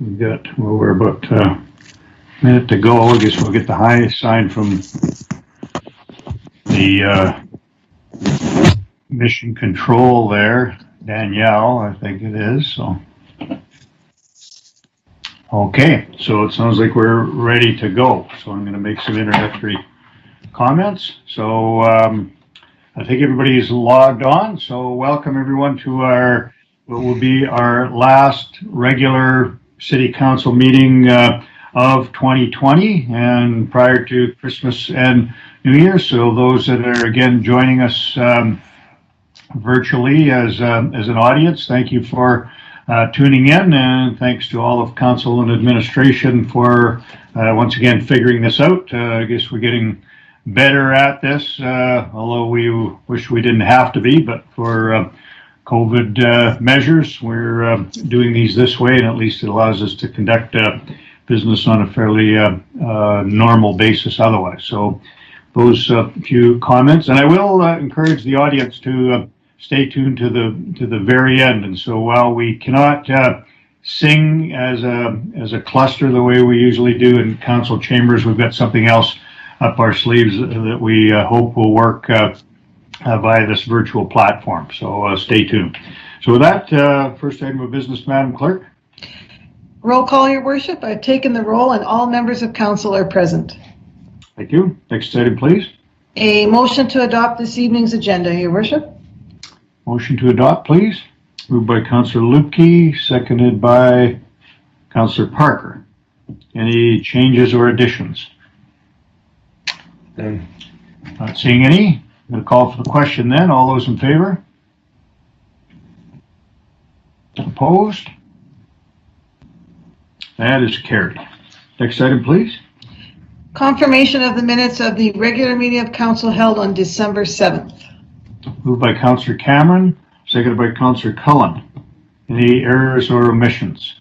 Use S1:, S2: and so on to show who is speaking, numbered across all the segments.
S1: we're about a minute to go. I guess we'll get the high sign from the mission control there, Danielle, I think it is. So, okay, so it sounds like we're ready to go. So I'm going to make some introductory comments. So I think everybody's logged on. So welcome everyone to what will be our last regular City Council meeting of 2020 and prior to Christmas and New Year. So those that are again joining us virtually as an audience, thank you for tuning in, and thanks to all of Council and administration for once again figuring this out. I guess we're getting better at this, although we wish we didn't have to be, but for COVID measures, we're doing these this way, and at least it allows us to conduct business on a fairly normal basis otherwise. So those few comments, and I will encourage the audience to stay tuned to the very end. And so while we cannot sing as a cluster the way we usually do in council chambers, we've got something else up our sleeves that we hope will work via this virtual platform. So stay tuned. So with that, first item of business, Madam Clerk.
S2: Roll call, Your Worship. I've taken the roll and all members of council are present.
S1: Thank you. Next item, please.
S2: A motion to adopt this evening's agenda, Your Worship.
S1: Motion to adopt, please. Moved by Councillor Lupke, seconded by Councillor Parker. Any changes or additions? Not seeing any. I'm going to call for the question then. All those in favor? Opposed? That is carried. Next item, please.
S2: Confirmation of the minutes of the regular meeting of council held on December 7th.
S1: Moved by Councillor Cameron, seconded by Councillor Cullen. Any errors or omissions?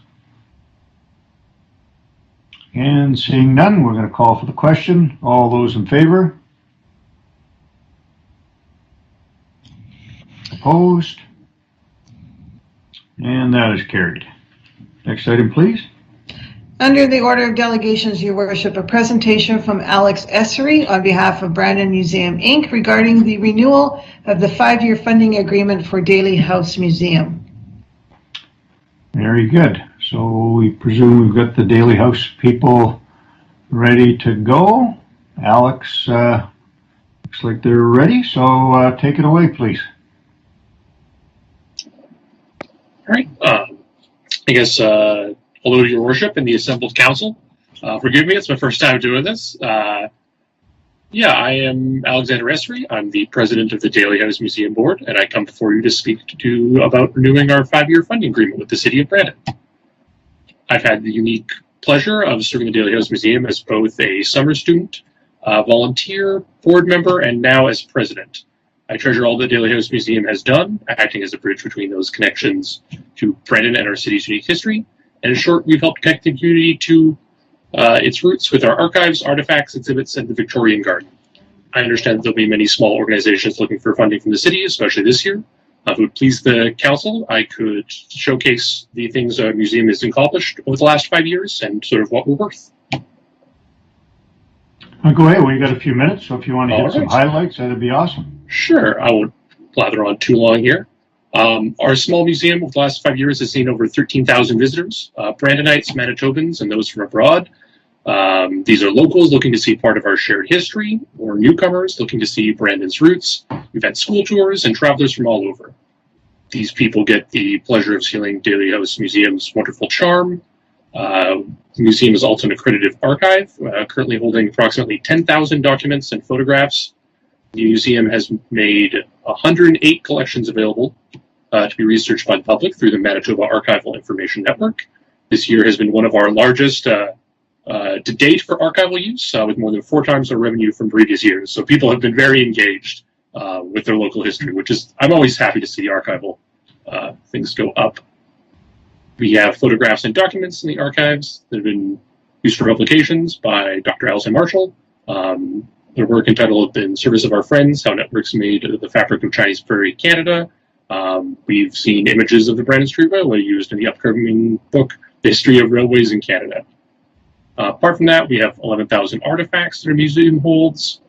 S1: And seeing none, we're going to call for the question. All those in favor? Opposed? And that is carried. Next item, please.
S2: Under the order of delegations, Your Worship, a presentation from Alex Essery on behalf of Brandon Museum, Inc. regarding the renewal of the 5-year funding agreement for Daly House Museum.
S1: Very good. So we presume we've got the Daly House people ready to go. Alex, looks like they're ready. So take it away, please.
S3: All right. I guess hello to Your Worship and the assembled council. Forgive me, it's my first time doing this. Yeah, I am Alexander Essery. I'm the president of the Daly House Museum Board, and I come before you to speak about renewing our 5-year funding agreement with the City of Brandon. I've had the unique pleasure of serving the Daly House Museum as both a summer student, volunteer, board member, and now as president. I treasure all the Daly House Museum has done, acting as a bridge between those connections to Brandon and our city's unique history. And in short, we've helped connect the community to its roots with our archives, artifacts, exhibits, and the Victorian Garden. I understand that there'll be many small organizations looking for funding from the city, especially this year. If it would please the council, I could showcase the things our museum has accomplished over the last 5 years and sort of what we're worth.
S1: Go ahead. Well, you got a few minutes, so if you want to hit some highlights, that'd be awesome.
S3: Sure. I won't blather on too long here. Our small museum over the last 5 years has seen over 13,000 visitors, Brandonites, Manitobans, and those from abroad. These are locals looking to see part of our shared history, or newcomers looking to see Brandon's roots. We've had school tours and travelers from all over. These people get the pleasure of seeing Daly House Museum's wonderful charm. The museum is also an accredited archive, currently holding approximately 10,000 documents and photographs. The museum has made 108 collections available to be researched by the public through the Manitoba Archival Information Network. This year has been one of our largest to date for archival use, with more than 4 times our revenue from previous years. So people have been very engaged with their local history, which is, I'm always happy to see archival things go up. We have photographs and documents in the archives that have been used for publications by Dr. Alison Marshall. Their work entitled In Service of Our Friends, How Networks Made the Fabric of Chinese Prairie, Canada. We've seen images of the Brandon Street Railway used in the upcoming book, the history of railways in Canada. Apart from that, we have 11,000 artifacts that our museum holds.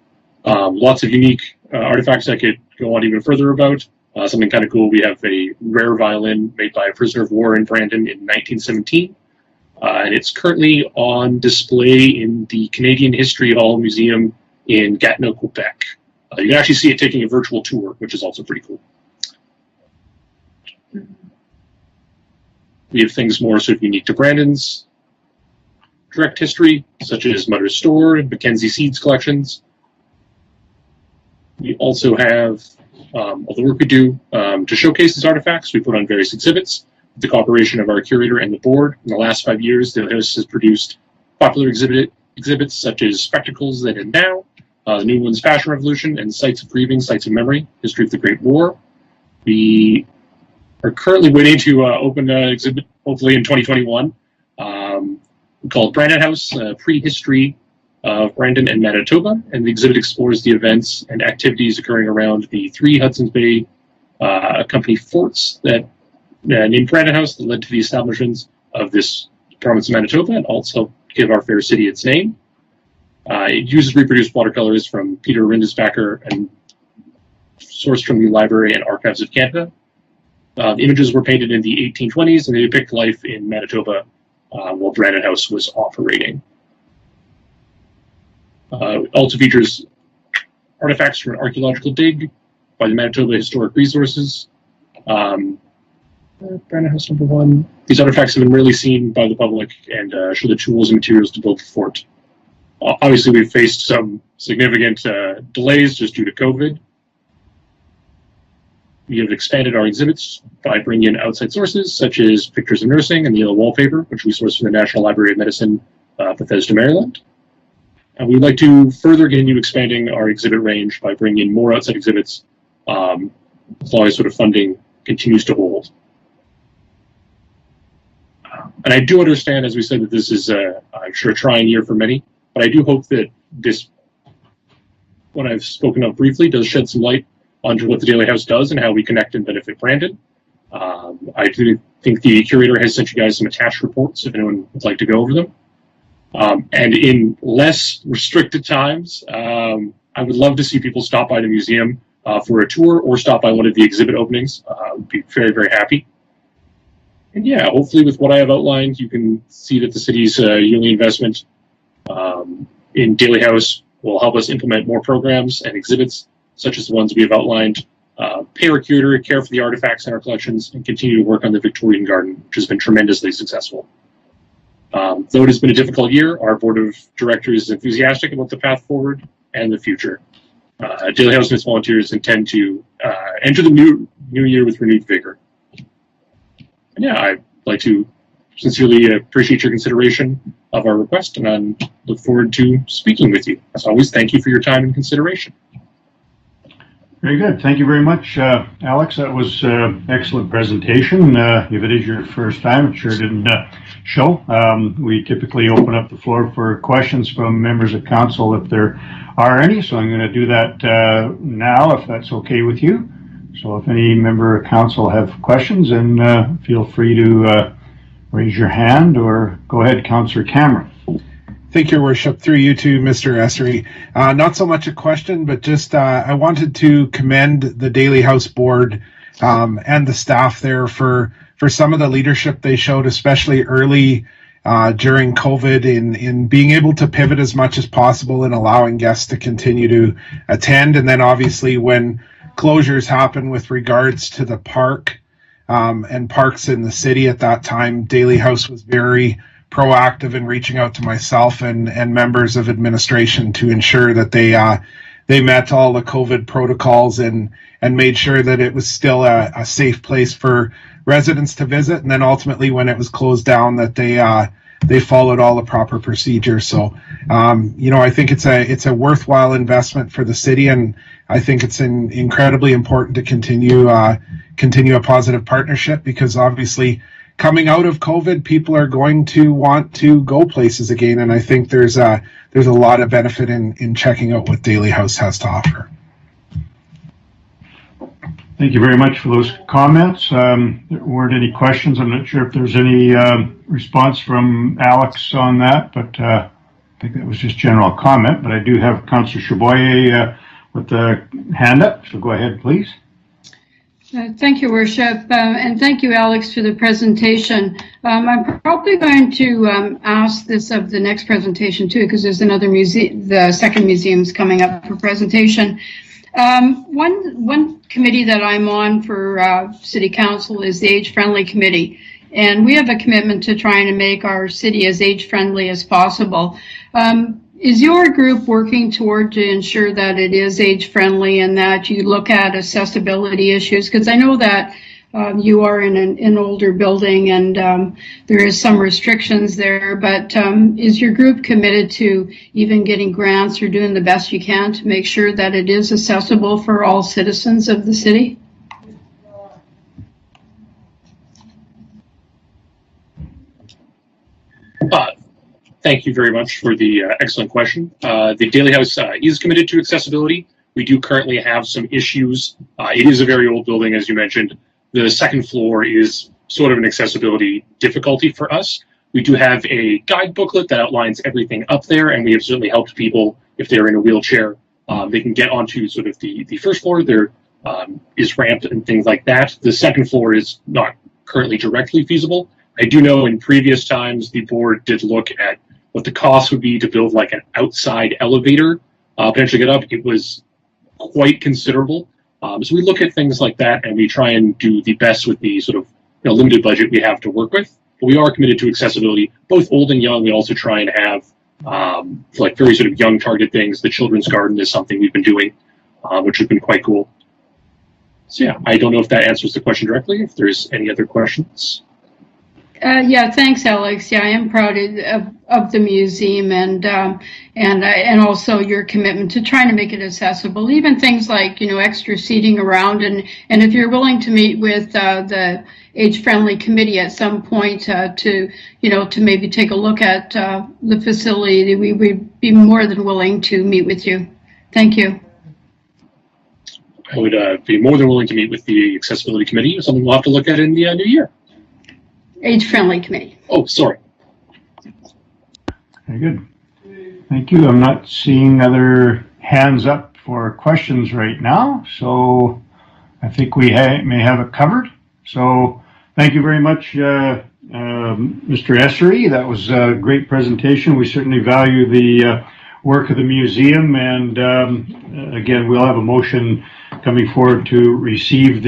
S3: Lots of unique artifacts I could go on even further about. Something kind of cool, we have a rare violin made by a prisoner of war in Brandon in 1917. And it's currently on display in the Canadian History Hall Museum in Gatineau, Quebec. You can actually see it taking a virtual tour, which is also pretty cool. We have things more sort of unique to Brandon's direct history, such as Mutter's Store and Mackenzie Seeds collections. We also have all the work we do to showcase these artifacts. We put on various exhibits with the cooperation of our curator and the board. In the last 5 years, the house has produced popular exhibits such as Spectacles Then and Now, the New One's Fashion Revolution, and Sites of Grieving, Sites of Memory, History of the Great War. We are currently waiting to open an exhibit, hopefully in 2021, called Brandon House, Prehistory of Brandon and Manitoba, and the exhibit explores the events and activities occurring around the 3 Hudson's Bay Company forts that named Brandon House that led to the establishments of this province of Manitoba, and also give our fair city its name. It uses reproduced watercolors from Peter Rindesbacher and sourced from the Library and Archives of Canada. The images were painted in the 1820s, and they depict life in Manitoba while Brandon House was operating. It also features artifacts from an archaeological dig by the Manitoba Historic Resources. Brandon House number 1. These artifacts have been rarely seen by the public and show the tools and materials to build the fort. Obviously, we've faced some significant delays just due to COVID. We have expanded our exhibits by bringing in outside sources, such as pictures of nursing and yellow wallpaper, which we sourced from the National Library of Medicine, Bethesda, Maryland. And we'd like to further continue expanding our exhibit range by bringing in more outside exhibits as long as sort of funding continues to hold. And I do understand, as we said, that this is, I'm sure, a trying year for many, but I do hope that this, what I've spoken of briefly, does shed some light onto what the Daily House does and how we connect and benefit Brandon. I do think the curator has sent you guys some attached reports if anyone would like to go over them. And in less restricted times, I would love to see people stop by the museum for a tour or stop by one of the exhibit openings. I would be very, very happy. And yeah, hopefully with what I have outlined, you can see that the city's yearly investment in Daily House will help us implement more programs and exhibits, such as the ones we have outlined, pay our curator, care for the artifacts in our collections, and continue to work on the Victorian Garden, which has been tremendously successful. Though it has been a difficult year, our board of directors is enthusiastic about the path forward and the future. Daily House and its volunteers intend to enter the new year with renewed vigor. And yeah, I'd like to sincerely appreciate your consideration of our request, and I look forward to speaking with you. As always, thank you for your time and consideration.
S1: Very good. Thank you very much, Alex. That was excellent presentation. If it is your first time, it sure didn't show. We typically open up the floor for questions from members of council if there are any, so I'm going to do that now, if that's okay with you. So if any member of council have questions, then feel free to raise your hand, or go ahead, Councillor Cameron.
S4: Thank you, Your Worship. Through you to Mr. Essery. Not so much a question, but just I wanted to commend the Daily House board and the staff there for some of the leadership they showed, especially early during COVID, in being able to pivot as much as possible and allowing guests to continue to attend. And then obviously when closures happened with regards to the park and parks in the city at that time, Daily House was very proactive in reaching out to myself and members of administration to ensure that they met all the COVID protocols and made sure that it was still a safe place for residents to visit. And then ultimately, when it was closed down, that they followed all the proper procedures. So, I think it's a worthwhile investment for the city, and I think it's incredibly important to continue a positive partnership, because obviously, coming out of COVID, people are going to want to go places again, and I think there's a lot of benefit in checking out what Daily House has to offer.
S1: Thank you very much for those comments. There weren't any questions. I'm not sure if there's any response from Alex on that, but I think that was just general comment. But I do have Councillor Chaboyer with the hand up, so go ahead, please.
S5: Thank you, Worship, and thank you, Alex, for the presentation. I'm probably going to ask this of the next presentation too, because there's another museum, the second museum's coming up for presentation. One committee that I'm on for City Council is the Age Friendly Committee, and we have a commitment to trying to make our city as age friendly as possible. Is your group working toward to ensure that it is age friendly and that you look at accessibility issues? Because I know that you are in an older building and there is some restrictions there, but is your group committed to even getting grants or doing the best you can to make sure that it is accessible for all citizens of the city?
S3: Thank you very much for the excellent question. The Daly House is committed to accessibility. We do currently have some issues. It is a very old building, as you mentioned. The second floor is sort of an accessibility difficulty for us. We do have a guide booklet that outlines everything up there, and we have certainly helped people, if they're in a wheelchair, they can get onto sort of the first floor. There is ramp and things like that. The second floor is not currently directly feasible. I do know in previous times the board did look at what the cost would be to build like an outside elevator, potentially get up. It was quite considerable. So we look at things like that and we try and do the best with the sort of limited budget we have to work with. But we are committed to accessibility, both old and young. We also try and have like very sort of young target things. The children's garden is something we've been doing, which has been quite cool. So yeah, I don't know if that answers the question directly. If there's any other questions.
S5: Yeah, thanks, Alex. Yeah, I am proud of the museum and also your commitment to trying to make it accessible. Even things like extra seating around, and if you're willing to meet with the Age Friendly Committee at some point to maybe take a look at the facility, we would be more than willing to meet with you. Thank you.
S3: I would be more than willing to meet with the Accessibility Committee. Something we'll have to look at in the new year.
S5: Age Friendly Committee.
S3: Oh, sorry.
S1: Very good. Thank you. I'm not seeing other hands up for questions right now, so I think we may have it covered. So thank you very much, Mr. Essery. That was a great presentation. We certainly value the work of the museum, and again, we'll have a motion coming forward to receive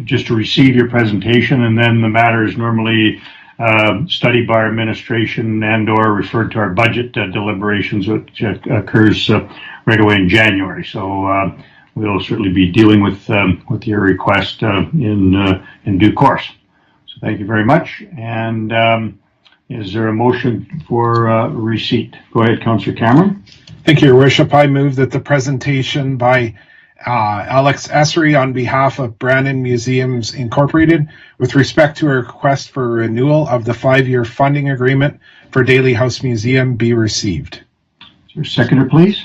S1: just to receive your presentation, and then the matter is normally studied by our administration and or referred to our budget deliberations, which occurs right away in January. So we'll certainly be dealing with your request in due course. So thank you very much. And is there a motion for receipt? Go ahead, Councillor Cameron.
S4: Thank you, Your Worship. I move that the presentation by Alex Essery on behalf of Brandon Museums Incorporated with respect to a request for renewal of the 5-year funding agreement for Daly House Museum be received.
S1: Is there a seconder, please?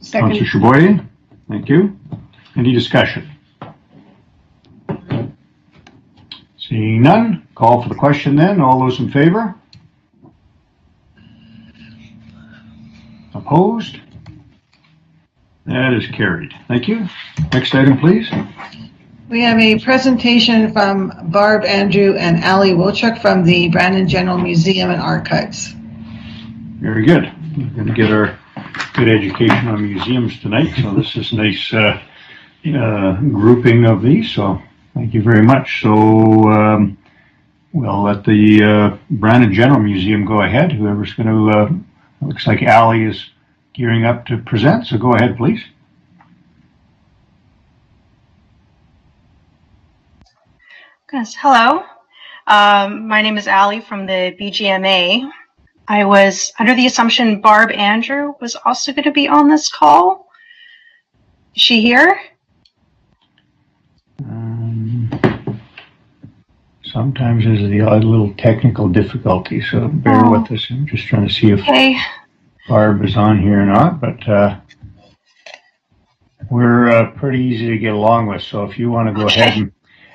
S5: Second.
S1: Councillor Chaboyer. Thank you. Any discussion? Seeing none, call for the question then. All those in favor? Opposed? That is carried. Thank you. Next item, please.
S2: We have a presentation from Barb Andrew and Ali Wilczuk from the Brandon General Museum and Archives.
S1: Very good. We're going to get our good education on museums tonight, so this is a nice grouping of these, so thank you very much. So we'll let the Brandon General Museum go ahead. Whoever's going to, looks like Ali is gearing up to present, so go ahead, please.
S6: Yes, hello. My name is Ali from the BGMA. I was under the assumption Barb Andrew was also going to be on this call. Is she here?
S1: Sometimes there's the odd little technical difficulty, so bear with us. I'm just trying to see if Barb is on here or not, but we're pretty easy to get along with. So if you want to go ahead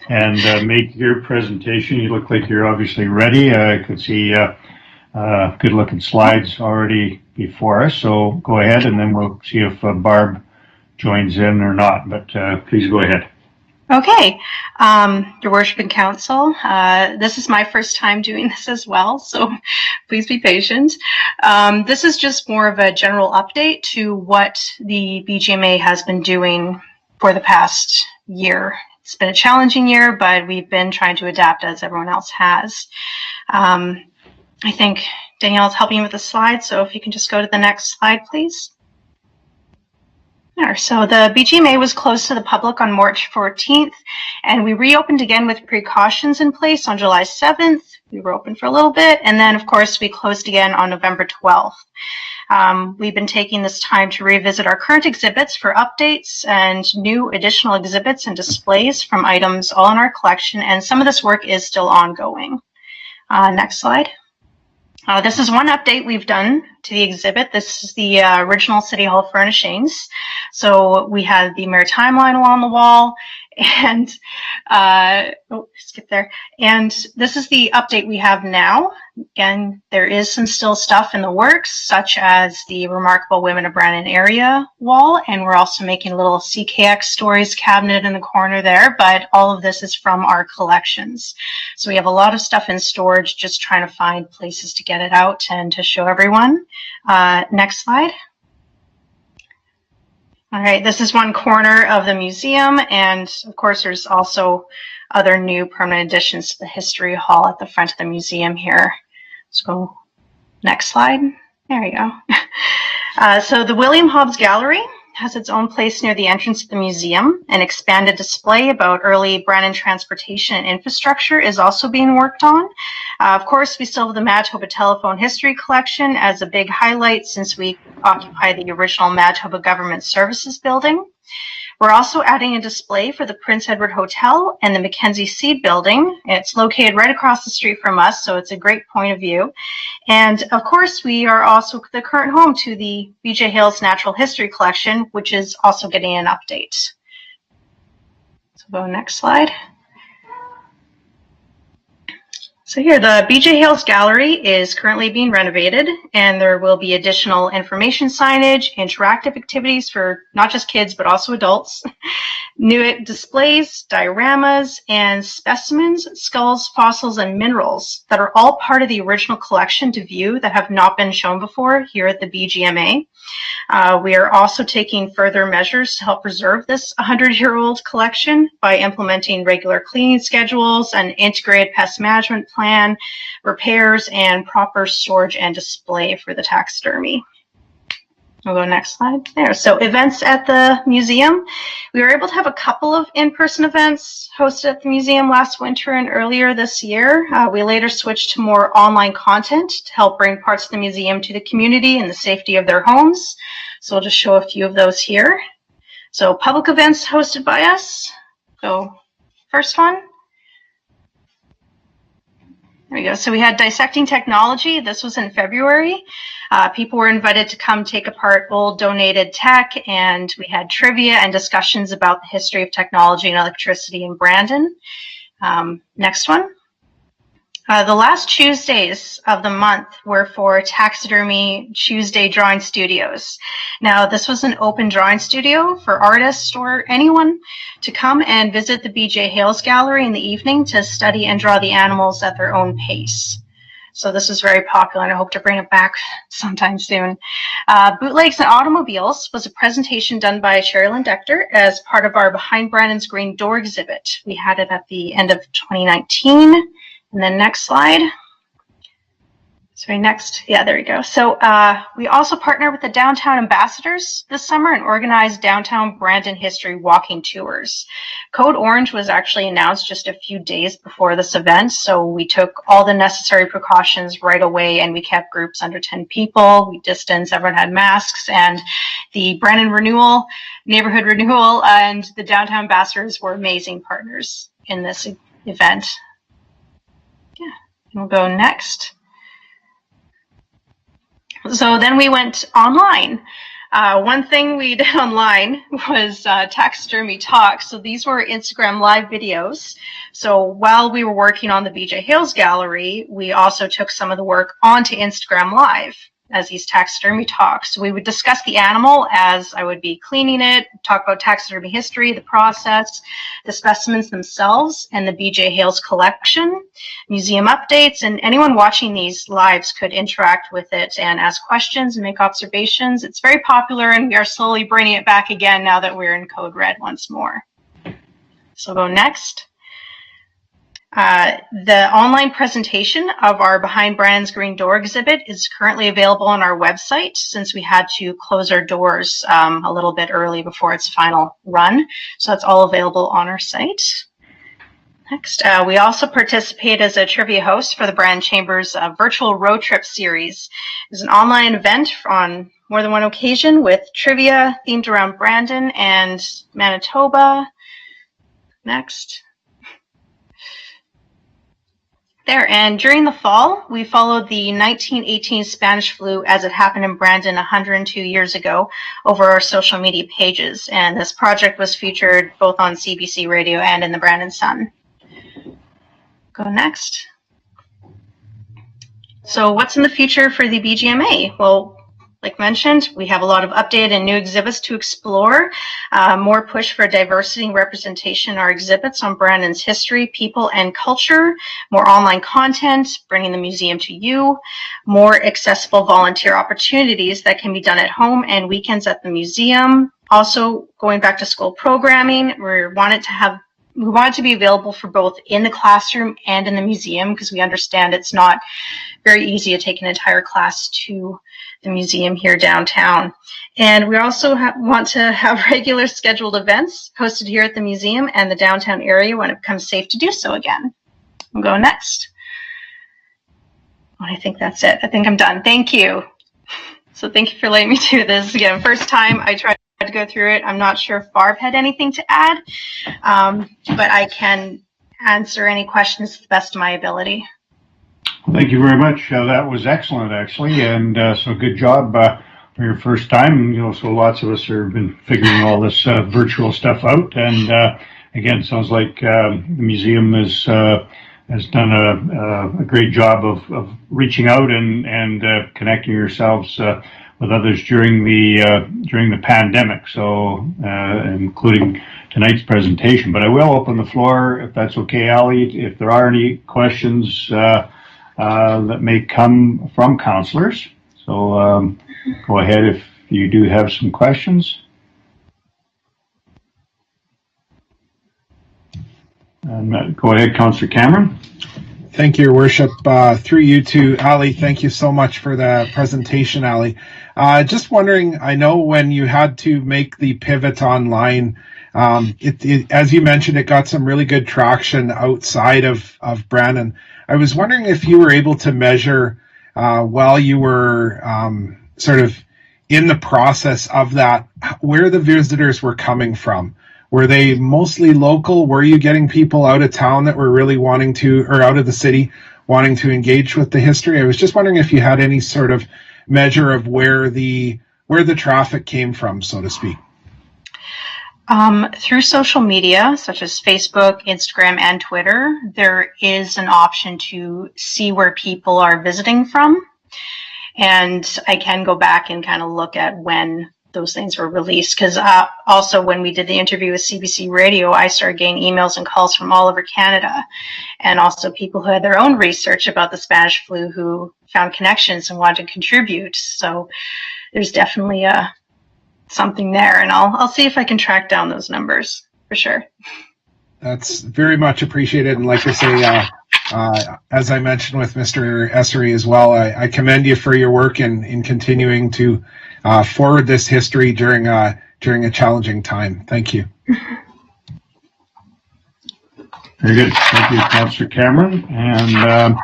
S1: and make your presentation, you look like you're obviously ready. I could see good looking slides already before us. So go ahead, and then we'll see if Barb joins in or not. But please go ahead.
S6: Okay, Your Worship and Council, this is my first time doing this as well, so please be patient. This is just more of a general update to what the BGMA has been doing for the past year. It's been a challenging year, but we've been trying to adapt as everyone else has. I think Danielle's helping me with the slides, so if you can just go to the next slide, please. So the BGMA was closed to the public on March 14th, and we reopened again with precautions in place on July 7th. We were open for a little bit, and then, of course, we closed again on November 12th. We've been taking this time to revisit our current exhibits for updates and new additional exhibits and displays from items all in our collection, and some of this work is still ongoing. Next slide. This is one update we've done to the exhibit. This is the original City Hall furnishings. So we had the Maritime line along the wall, and skip there. And this is the update we have now. Again, there is some still stuff in the works, such as the Remarkable Women of Brandon area wall, and we're also making a little CKX Stories cabinet in the corner there, but all of this is from our collections. So we have a lot of stuff in storage, just trying to find places to get it out and to show everyone. Next slide. All right, this is one corner of the museum, and of course there's also other new permanent additions to the History Hall at the front of the museum here. Let's go next slide. There we go. So the William Hobbs Gallery has its own place near the entrance of the museum. An expanded display about early Brandon transportation and infrastructure is also being worked on. Of course, we still have the Manitoba Telephone History Collection as a big highlight since we occupy the original Manitoba Government Services building. We're also adding a display for the Prince Edward Hotel and the Mackenzie Seed Building. It's located right across the street from us, so it's a great point of view. And of course, we are also the current home to the BJ Hales Natural History Collection, which is also getting an update. So go next slide. So here, the BJ Hales Gallery is currently being renovated, and there will be additional information signage, interactive activities for not just kids, but also adults, new displays, dioramas, and specimens, skulls, fossils, and minerals that are all part of the original collection to view that have not been shown before here at the BGMA. We are also taking further measures to help preserve this 100-year-old collection by implementing regular cleaning schedules, an integrated pest management plan, repairs, and proper storage and display for the taxidermy. We'll go next slide there. So events at the museum. We were able to have a couple of in-person events hosted at the museum last winter and earlier this year. We later switched to more online content to help bring parts of the museum to the community in the safety of their homes. So I'll just show a few of those here. So public events hosted by us. So first one. There we go. So we had Dissecting Technology. This was in February. People were invited to come take apart old donated tech, and we had trivia and discussions about the history of technology and electricity in Brandon. Next one. The last Tuesdays of the month were for Taxidermy Tuesday Drawing Studios. Now, this was an open drawing studio for artists or anyone to come and visit the BJ Hales Gallery in the evening to study and draw the animals at their own pace. So this is very popular, and I hope to bring it back sometime soon. Bootlegs and Automobiles was a presentation done by Sherilyn Decter as part of our Behind Brandon's Green Door exhibit. We had it at the end of 2019. And then next slide. Sorry, next. Yeah, there we go. So we also partnered with the Downtown Ambassadors this summer and organized Downtown Brandon History walking tours. Code Orange was actually announced just a few days before this event, so we took all the necessary precautions right away, and we kept groups under 10 people. We distanced, everyone had masks, and the Brandon Renewal, Neighborhood Renewal, and the Downtown Ambassadors were amazing partners in this event. Yeah, we'll go next. So then we went online. One thing we did online was taxidermy talk. So these were Instagram live videos. So while we were working on the BJ Hales gallery, we also took some of the work onto Instagram live as these taxidermy talks. So we would discuss the animal as I would be cleaning it, talk about taxidermy history, the process, the specimens themselves, and the BJ Hales collection, museum updates, and anyone watching these lives could interact with it and ask questions and make observations. It's very popular, and we are slowly bringing it back again now that we're in Code Red once more. So go next. The online presentation of our Behind Brandon's Green Door exhibit is currently available on our website since we had to close our doors a little bit early before its final run. So it's all available on our site. Next, we also participate as a trivia host for the Brandon Chambers virtual road trip series. It's an online event on more than one occasion with trivia themed around Brandon and Manitoba. Next. There, and during the fall, we followed the 1918 Spanish flu as it happened in Brandon 102 years ago over our social media pages. And this project was featured both on CBC Radio and in the Brandon Sun. Go next. So what's in the future for the BGMA? Well, like mentioned, we have a lot of updated and new exhibits to explore, more push for diversity and representation in our exhibits on Brandon's history, people, and culture, more online content, bringing the museum to you, more accessible volunteer opportunities that can be done at home and weekends at the museum. Also, going back to school programming, we want it to be available for both in the classroom and in the museum because we understand it's not very easy to take an entire class to the museum here downtown. And we also want to have regular scheduled events hosted here at the museum and the downtown area when it becomes safe to do so again. We'll go next. I think that's it. I think I'm done. Thank you. So thank you for letting me do this. Again, first time I tried to go through it. I'm not sure if Barb had anything to add, but I can answer any questions to the best of my ability.
S1: Thank you very much. That was excellent, actually, and so good job for your first time. You know, so lots of us have been figuring all this virtual stuff out, and again, sounds like the museum has done a great job of reaching out and connecting yourselves with others during the pandemic. So, including tonight's presentation. But I will open the floor, if that's okay, Ali, if there are any questions that may come from counselors. So go ahead if you do have some questions. And go ahead, Councillor Cameron.
S4: Thank you, Your Worship. Through you to Ali, thank you so much for the presentation, Ali. Just wondering, I know when you had to make the pivot online, as you mentioned, it got some really good traction outside of Brandon. I was wondering if you were able to measure while you were sort of in the process of that, where the visitors were coming from. Were they mostly local? Were you getting people out of town that were really wanting to, or out of the city, wanting to engage with the history? I was just wondering if you had any sort of measure of where the traffic came from, so to speak.
S6: Through social media, such as Facebook, Instagram, and Twitter, there is an option to see where people are visiting from. And I can go back and kind of look at when those things were released. Because also when we did the interview with CBC Radio, I started getting emails and calls from all over Canada. And also people who had their own research about the Spanish flu who found connections and wanted to contribute. So there's definitely something there, and I'll see if I can track down those numbers for sure.
S4: That's very much appreciated, and like I say, as I mentioned with Mr. Essery as well, I commend you for your work in continuing to forward this history during a challenging time. Thank you.
S1: Very good. Thank you, Councillor Cameron. And I'm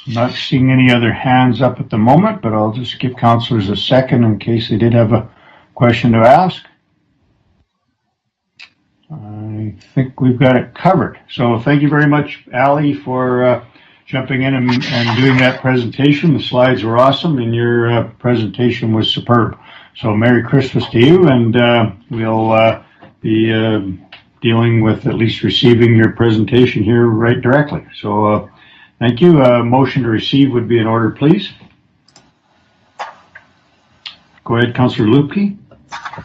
S1: not seeing any other hands up at the moment, but I'll just give councillors a second in case they did have a question to ask. I think we've got it covered. So thank you very much, Ali, for jumping in and doing that presentation. The slides were awesome, and your presentation was superb. So Merry Christmas to you, and we'll be dealing with at least receiving your presentation here right directly. So thank you. Motion to receive would be in order, please. Go ahead, Councillor Lupke.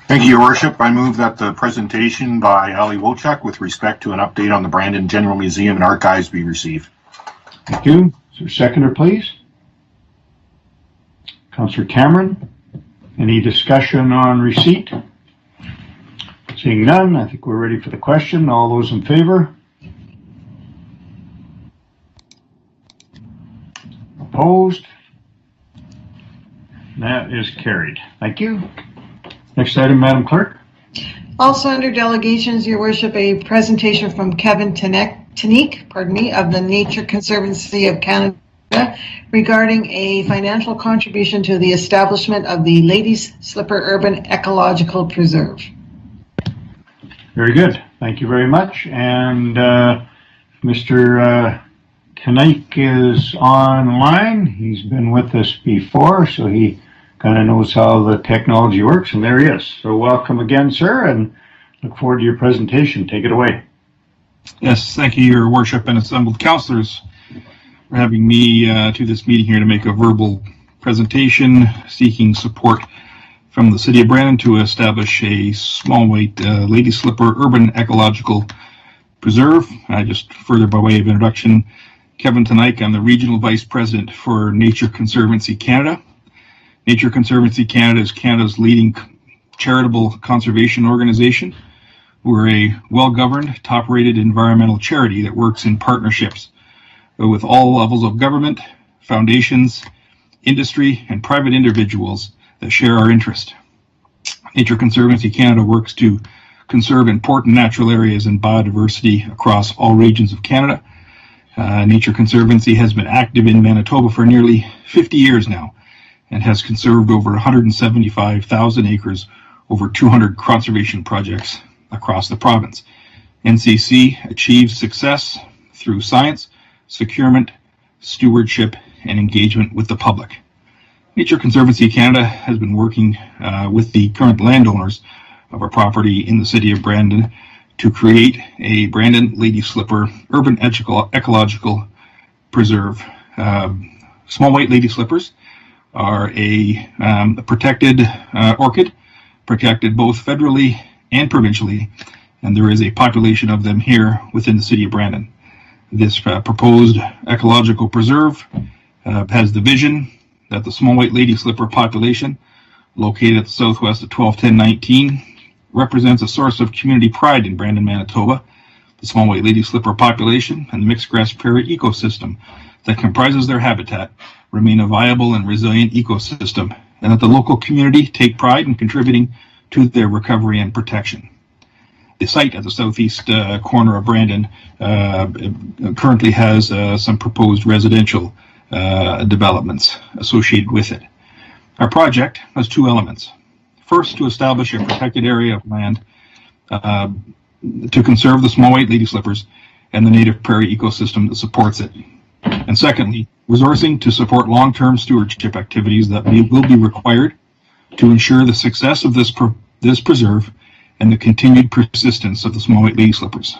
S7: Thank you, Your Worship. I move that the presentation by Ali Wojcik with respect to an update on the Brandon General Museum and Archives be received.
S1: Thank you. Is there a seconder, please? Councillor Cameron. Any discussion on receipt? Seeing none, I think we're ready for the question. All those in favor? Opposed? That is carried. Thank you. Next item, Madam Clerk.
S2: Also under delegations, Your Worship, a presentation from Kevin Tanique, of the Nature Conservancy of Canada regarding a financial contribution to the establishment of the Ladies Slipper Urban Ecological Preserve.
S1: Very good. Thank you very much. And Mr. Tanique is online. He's been with us before, so he kind of knows how the technology works, and there he is. So welcome again, sir, and look forward to your presentation. Take it away.
S8: Yes, thank you, Your Worship and assembled councillors, for having me to this meeting here to make a verbal presentation seeking support from the City of Brandon to establish a small white Lady Slipper Urban Ecological Preserve. Just further by way of introduction, Kevin Tanique, I'm the Regional Vice President for Nature Conservancy Canada. Nature Conservancy Canada is Canada's leading charitable conservation organization. We're a well-governed, top-rated environmental charity that works in partnerships with all levels of government, foundations, industry, and private individuals that share our interest. Nature Conservancy Canada works to conserve important natural areas and biodiversity across all regions of Canada. Nature Conservancy has been active in Manitoba for nearly 50 years now and has conserved over 175,000 acres over 200 conservation projects across the province. NCC achieves success through science, securement, stewardship, and engagement with the public. Nature Conservancy Canada has been working with the current landowners of our property in the City of Brandon to create a Brandon Lady Slipper Urban Ecological Preserve. Small white lady slippers are a protected orchid, protected both federally and provincially, and there is a population of them here within the City of Brandon. This proposed ecological preserve has the vision that the small white lady slipper population, located at the southwest of 121019, represents a source of community pride in Brandon, Manitoba. The small white lady slipper population and the mixed grass prairie ecosystem that comprises their habitat remain a viable and resilient ecosystem, and that the local community take pride in contributing to their recovery and protection. The site at the southeast corner of Brandon currently has some proposed residential developments associated with it. Our project has two elements. First, to establish a protected area of land to conserve the small white lady slippers and the native prairie ecosystem that supports it. And secondly, resourcing to support long-term stewardship activities that will be required to ensure the success of this preserve and the continued persistence of the small white lady slippers.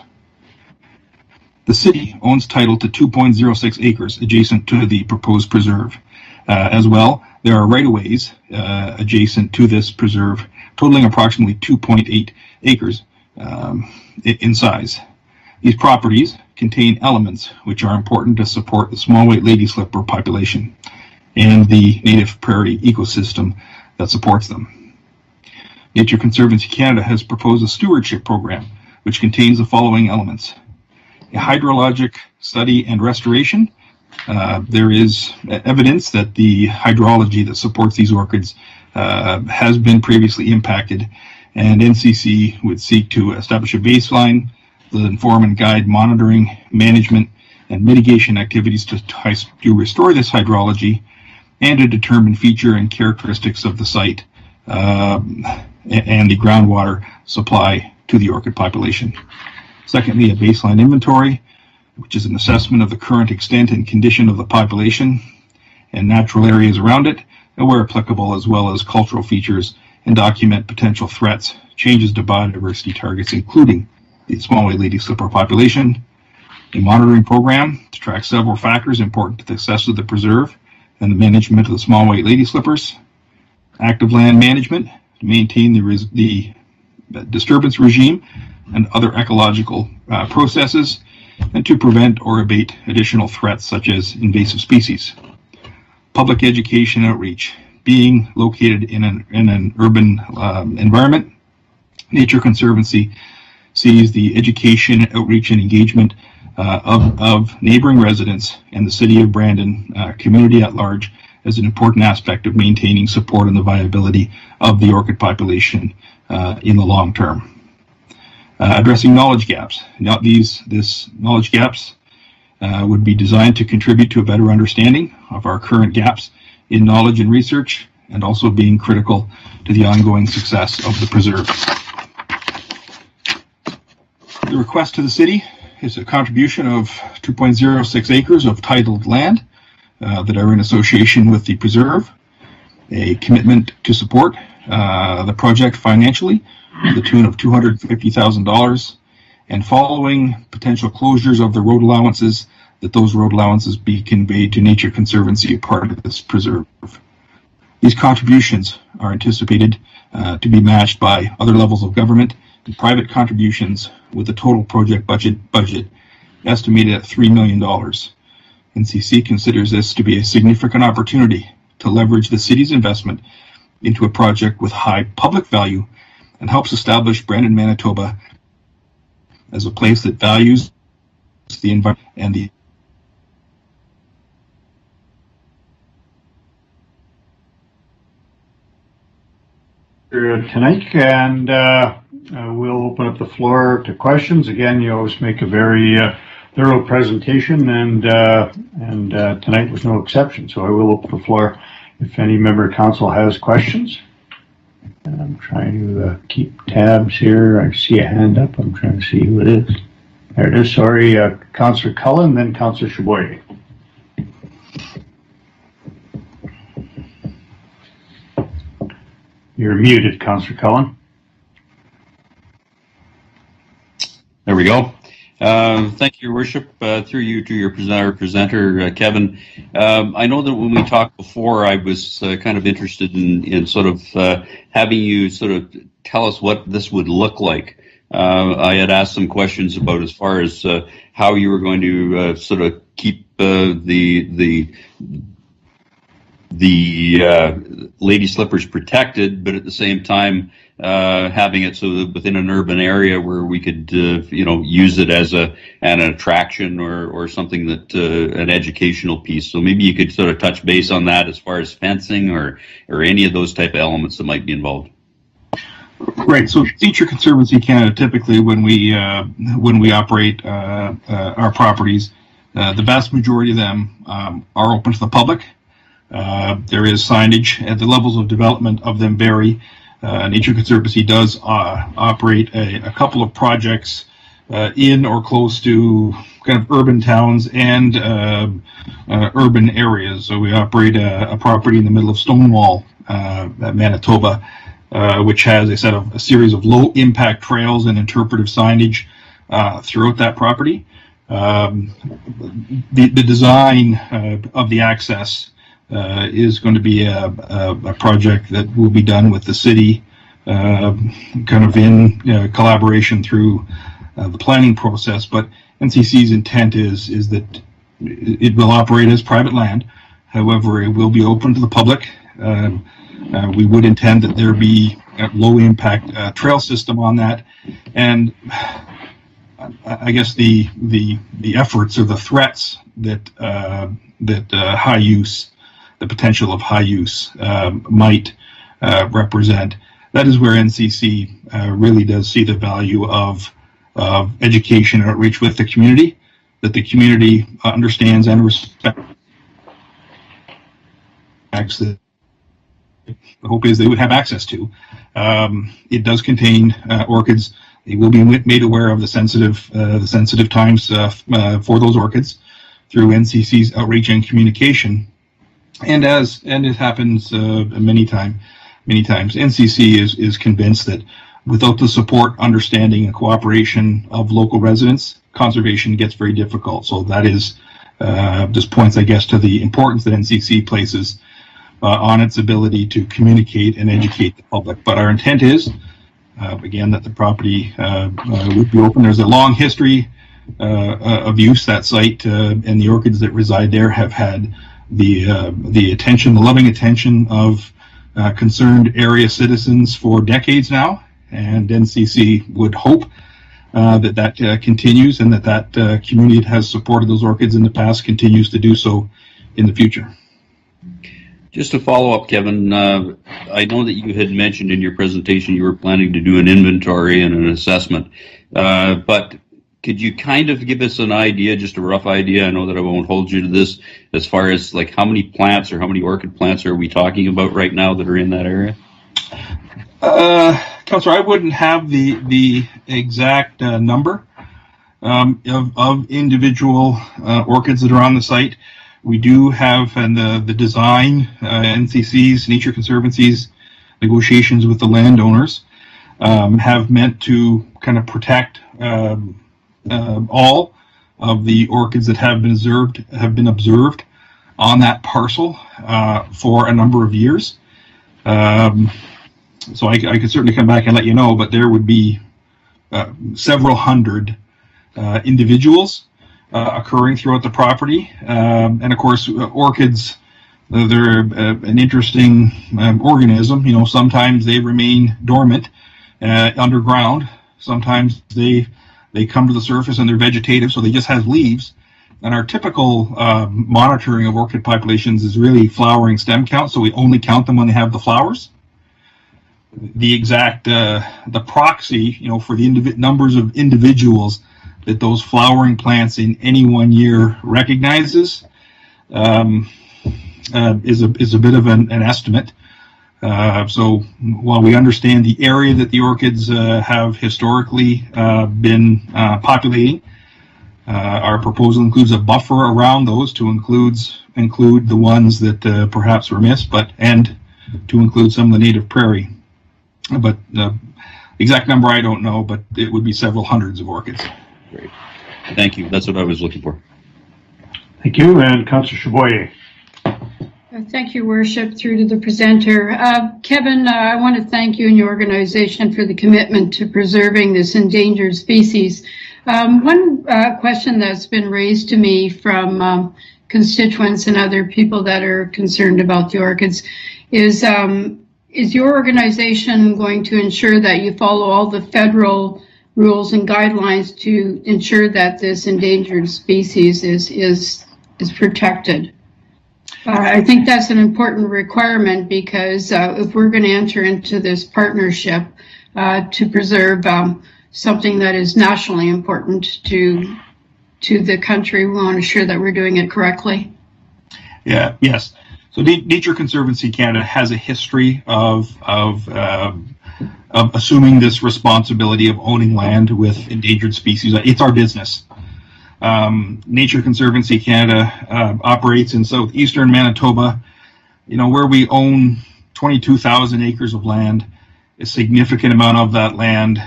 S8: The city owns title to 2.06 acres adjacent to the proposed preserve. As well, there are right-of-ways adjacent to this preserve, totaling approximately 2.8 acres in size. These properties contain elements which are important to support the small white lady slipper population and the native prairie ecosystem that supports them. Nature Conservancy Canada has proposed a stewardship program which contains the following elements: a hydrologic study and restoration. There is evidence that the hydrology that supports these orchids has been previously impacted, and NCC would seek to establish a baseline that inform and guide monitoring, management, and mitigation activities to restore this hydrology and to determine feature and characteristics of the site and the groundwater supply to the orchid population. Secondly, a baseline inventory, which is an assessment of the current extent and condition of the population and natural areas around it, and where applicable, as well as cultural features and document potential threats, changes to biodiversity targets, including the small white lady slipper population, a monitoring program to track several factors important to the success of the preserve and the management of the small white lady slippers, active land management to maintain the disturbance regime and other ecological processes, and to prevent or abate additional threats such as invasive species. Public education outreach. Being located in an urban environment, Nature Conservancy sees the education, outreach, and engagement of neighboring residents and the City of Brandon community at large as an important aspect of maintaining support and the viability of the orchid population in the long term. Addressing knowledge gaps. Now, this knowledge gaps would be designed to contribute to a better understanding of our current gaps in knowledge and research, and also being critical to the ongoing success of the preserve. The request to the city is a contribution of 2.06 acres of titled land that are in association with the preserve, a commitment to support the project financially to the tune of $250,000, and following potential closures of the road allowances, that those road allowances be conveyed to Nature Conservancy, a part of this preserve. These contributions are anticipated to be matched by other levels of government and private contributions, with the total project budget estimated at $3 million. NCC considers this to be a significant opportunity to leverage the city's investment into a project with high public value and helps establish Brandon, Manitoba as a place that values the environment and the
S1: tonight, and we'll open up the floor to questions. Again, you always make a very thorough presentation, and tonight was no exception. So I will open the floor if any member of council has questions. And I'm trying to keep tabs here. I see a hand up. I'm trying to see who it is. There it is. Sorry, Councillor Cullen, then Councillor Chaboyer. You're muted, Councillor Cullen.
S9: There we go. Thank you, Your Worship. Through you to your presenter, Kevin. I know that when we talked before, I was kind of interested in sort of having you sort of tell us what this would look like. I had asked some questions about as far as how you were going to sort of keep the lady slippers protected, but at the same time having it so that within an urban area where we could use it as an attraction or something that an educational piece. So maybe you could sort of touch base on that as far as fencing or any of those type of elements that might be involved.
S8: Right. So Nature Conservancy Canada, typically when we operate our properties, the vast majority of them are open to the public. There is signage, and the levels of development of them vary. Nature Conservancy does operate a couple of projects in or close to kind of urban towns and urban areas. So we operate a property in the middle of Stonewall, Manitoba, which has a series of low impact trails and interpretive signage throughout that property. The design of the access is going to be a project that will be done with the city, kind of in collaboration through the planning process. But NCC's intent is that it will operate as private land. However, it will be open to the public. We would intend that there be a low impact trail system on that, and I guess the efforts or the threats that high use, the potential of high use might represent. That is where NCC really does see the value of education and outreach with the community, that the community understands and respects. The hope is they would have access to. It does contain orchids. They will be made aware of the sensitive times for those orchids through NCC's outreach and communication. And it happens many times, many times. NCC is convinced that without the support, understanding, and cooperation of local residents, conservation gets very difficult. So that is just points, I guess, to the importance that NCC places on its ability to communicate and educate the public. But our intent is, again, that the property would be open. There's a long history of use. That site and the orchids that reside there have had the attention, the loving attention of concerned area citizens for decades now. And NCC would hope that continues, and that community that has supported those orchids in the past continues to do so in the future.
S9: Just to follow up, Kevin, I know that you had mentioned in your presentation you were planning to do an inventory and an assessment, but could you kind of give us an idea, just a rough idea? I know that I won't hold you to this, as far as like how many plants or how many orchid plants are we talking about right now that are in that area?
S8: Councillor, I wouldn't have the exact number of individual orchids that are on the site. We do have, and the design, NCC's, Nature Conservancy's negotiations with the landowners have meant to kind of protect all of the orchids that have been observed on that parcel for a number of years. So I could certainly come back and let you know, but there would be several hundred individuals occurring throughout the property. And of course, orchids, they're an interesting organism. You know, sometimes they remain dormant underground. Sometimes they come to the surface and they're vegetative, so they just have leaves. And our typical monitoring of orchid populations is really flowering stem count, so we only count them when they have the flowers. The exact, the proxy, you know, for the numbers of individuals that those flowering plants in any 1 year recognizes is a bit of an estimate. So while we understand the area that the orchids have historically been populating, our proposal includes a buffer around those to include the ones that perhaps were missed, and to include some of the native prairie. But the exact number I don't know, but it would be several hundreds of orchids.
S9: Great. Thank you. That's what I was looking for.
S1: Thank you. And Councillor Chaboyer.
S5: Thank you, Worship, through to the presenter. Kevin, I want to thank you and your organization for the commitment to preserving this endangered species. One question that's been raised to me from constituents and other people that are concerned about the orchids is your organization going to ensure that you follow all the federal rules and guidelines to ensure that this endangered species is protected? I think that's an important requirement, because if we're going to enter into this partnership to preserve something that is nationally important to the country, we want to ensure that we're doing it correctly.
S8: Yeah. Yes. So Nature Conservancy Canada has a history of assuming this responsibility of owning land with endangered species. It's our business. Nature Conservancy Canada operates in southeastern Manitoba, you know, where we own 22,000 acres of land. A significant amount of that land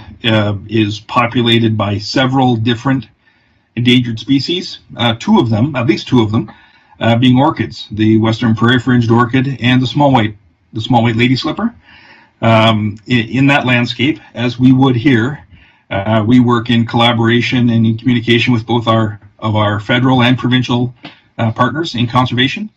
S8: is populated by several different endangered species. At least two of them, being orchids: the western prairie fringed orchid and the small white lady slipper. In that landscape, as we would here, we work in collaboration and in communication with both our federal and provincial partners in conservation,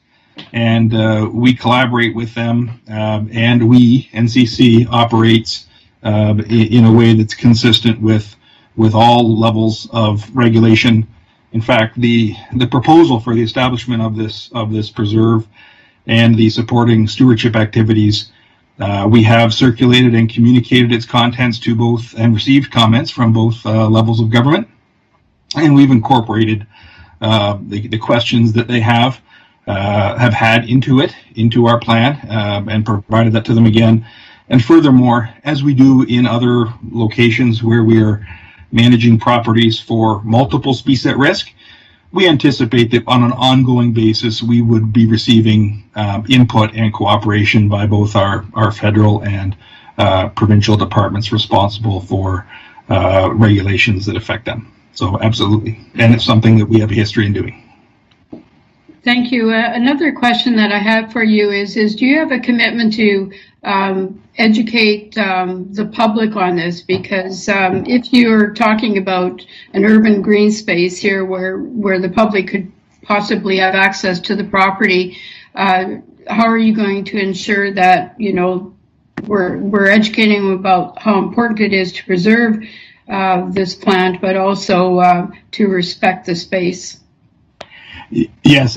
S8: and we collaborate with them, and we, NCC, operates in a way that's consistent with all levels of regulation. In fact, the proposal for the establishment of this preserve and the supporting stewardship activities, we have circulated and communicated its contents to both, and received comments from both levels of government, and we've incorporated the questions that they have had into our plan, and provided that to them again. And furthermore, as we do in other locations where we are managing properties for multiple species at risk, we anticipate that on an ongoing basis, we would be receiving input and cooperation by both our federal and provincial departments responsible for regulations that affect them. So absolutely. And it's something that we have a history in doing.
S5: Thank you. Another question that I have for you is do you have a commitment to educate the public on this? Because if you're talking about an urban green space here where the public could possibly have access to the property, how are you going to ensure that, you know, we're educating them about how important it is to preserve this plant, but also to respect the space?
S8: Yes,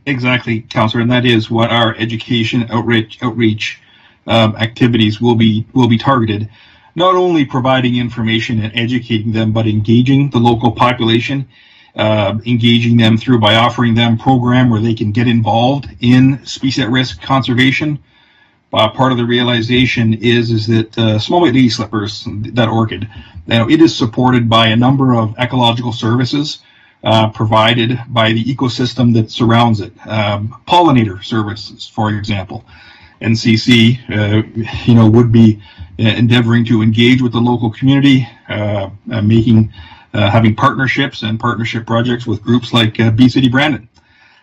S8: exactly, Councillor, and that is what our education outreach activities will be targeted. Not only providing information and educating them, but engaging the local population, engaging them by offering them a program where they can get involved in species at risk conservation. Part of the realization is that smallmate lady slippers, that orchid, it is supported by a number of ecological services provided by the ecosystem that surrounds it. Pollinator services, for example. NCC, would be endeavoring to engage with the local community, having partnerships and partnership projects with groups like Bee City Brandon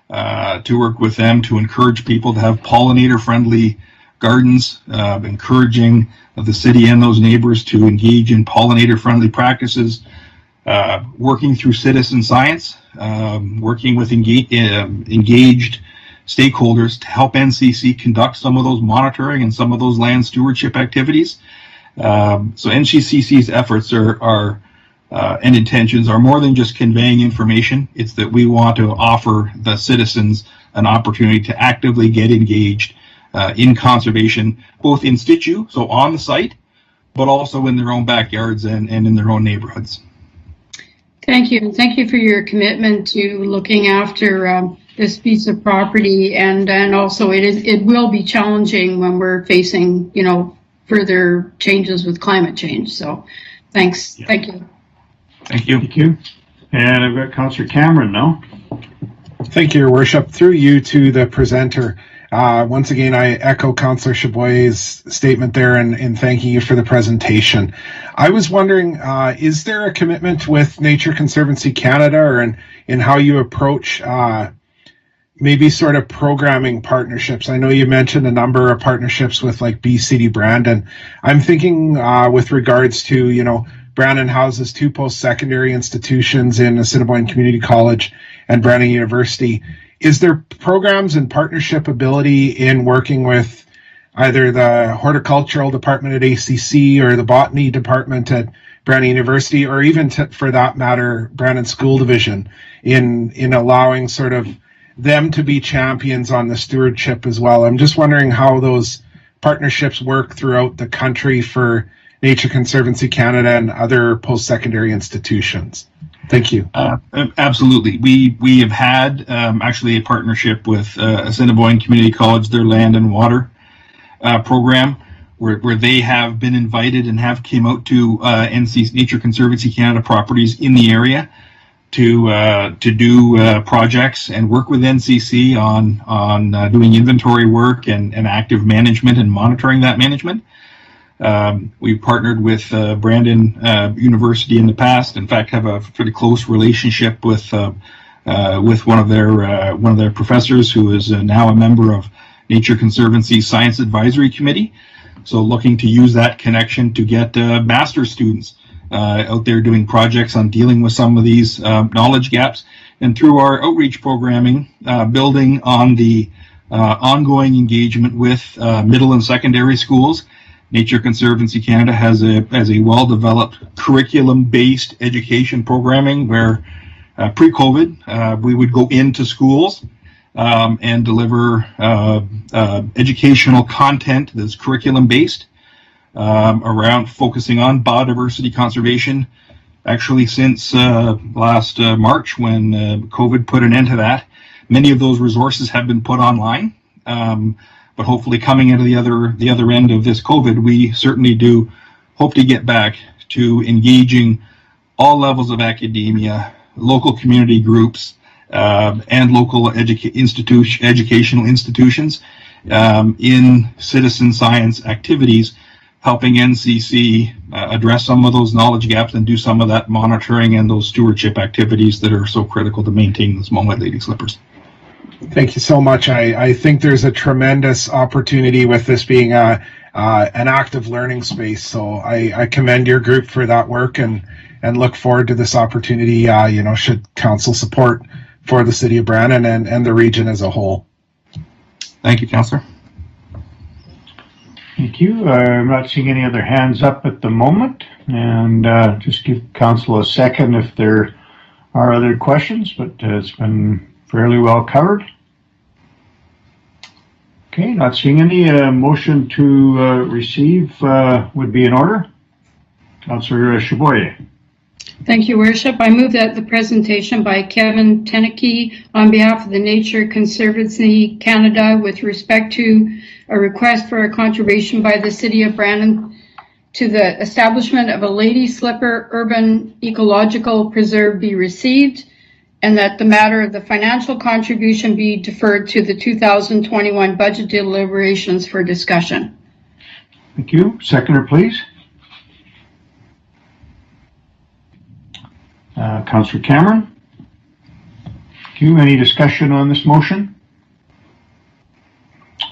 S8: to work with them to encourage people to have pollinator-friendly gardens, encouraging the city and those neighbors to engage in pollinator-friendly practices, working through citizen science, working with engaged stakeholders to help NCC conduct some of those monitoring and some of those land stewardship activities. So NCCC's efforts are and intentions are more than just conveying information. It's that we want to offer the citizens an opportunity to actively get engaged in conservation, both in situ, so on the site, but also in their own backyards and in their own neighborhoods.
S5: Thank you. Thank you for your commitment to looking after this piece of property, and also it will be challenging when we're facing, you know, further changes with climate change. So thanks. Yeah. Thank you.
S8: Thank you.
S1: Thank you. And I've got Councillor Cameron now.
S4: Thank you, Your Worship. Through you to the presenter. Once again, I echo Councillor Chaboy's statement there in thanking you for the presentation. I was wondering, is there a commitment with Nature Conservancy Canada or in how you approach maybe sort of programming partnerships? I know you mentioned a number of partnerships with like Bee City Brandon. I'm thinking with regards to, you know, Brandon houses 2 post-secondary institutions in Assiniboine Community College and Brandon University. Is there programs and partnership ability in working with either the horticultural department at ACC or the botany department at Brandon University, or even for that matter, Brandon School Division, in allowing sort of them to be champions on the stewardship as well? I'm just wondering how those partnerships work throughout the country for Nature Conservancy Canada and other post-secondary institutions. Thank you.
S8: Absolutely. We have had actually a partnership with Assiniboine Community College, their land and water program, where they have been invited and have came out to NC Nature Conservancy Canada properties in the area to do projects and work with NCC on doing inventory work and active management and monitoring that management. We've partnered with Brandon University in the past. In fact, have a pretty close relationship with one of their professors, who is now a member of Nature Conservancy Science Advisory Committee. So, looking to use that connection to get master's students out there doing projects on dealing with some of these knowledge gaps, and through our outreach programming, building on the ongoing engagement with middle and secondary schools. Nature Conservancy Canada has a well-developed curriculum-based education programming where pre-COVID we would go into schools and deliver educational content that's curriculum-based around focusing on biodiversity conservation. Actually, since last March, when COVID put an end to that, many of those resources have been put online. But hopefully, coming out of the other end of this COVID, we certainly do hope to get back to engaging all levels of academia, local community groups, and local educational institutions in citizen science activities, helping NCC address some of those knowledge gaps and do some of that monitoring and those stewardship activities that are so critical to maintain the small white lady slippers.
S4: Thank you so much. I think there's a tremendous opportunity with this being an active learning space. So I commend your group for that work and look forward to this opportunity, should council support for the city of Brandon and the region as a whole.
S8: Thank you, Councillor.
S1: Thank you. I'm not seeing any other hands up at the moment, and just give council a second if there are other questions, but it's been fairly well covered. Okay, not seeing any. Motion to receive would be in order. Councillor Chaboyer.
S5: Thank you, Worship. I move that the presentation by Kevin Teneke on behalf of the Nature Conservancy Canada with respect to a request for a contribution by the City of Brandon to the establishment of a Lady Slipper Urban Ecological Preserve be received, and that the matter of the financial contribution be deferred to the 2021 budget deliberations for discussion.
S1: Thank you. Seconder, please. Councillor Cameron. Thank you. Any discussion on this motion?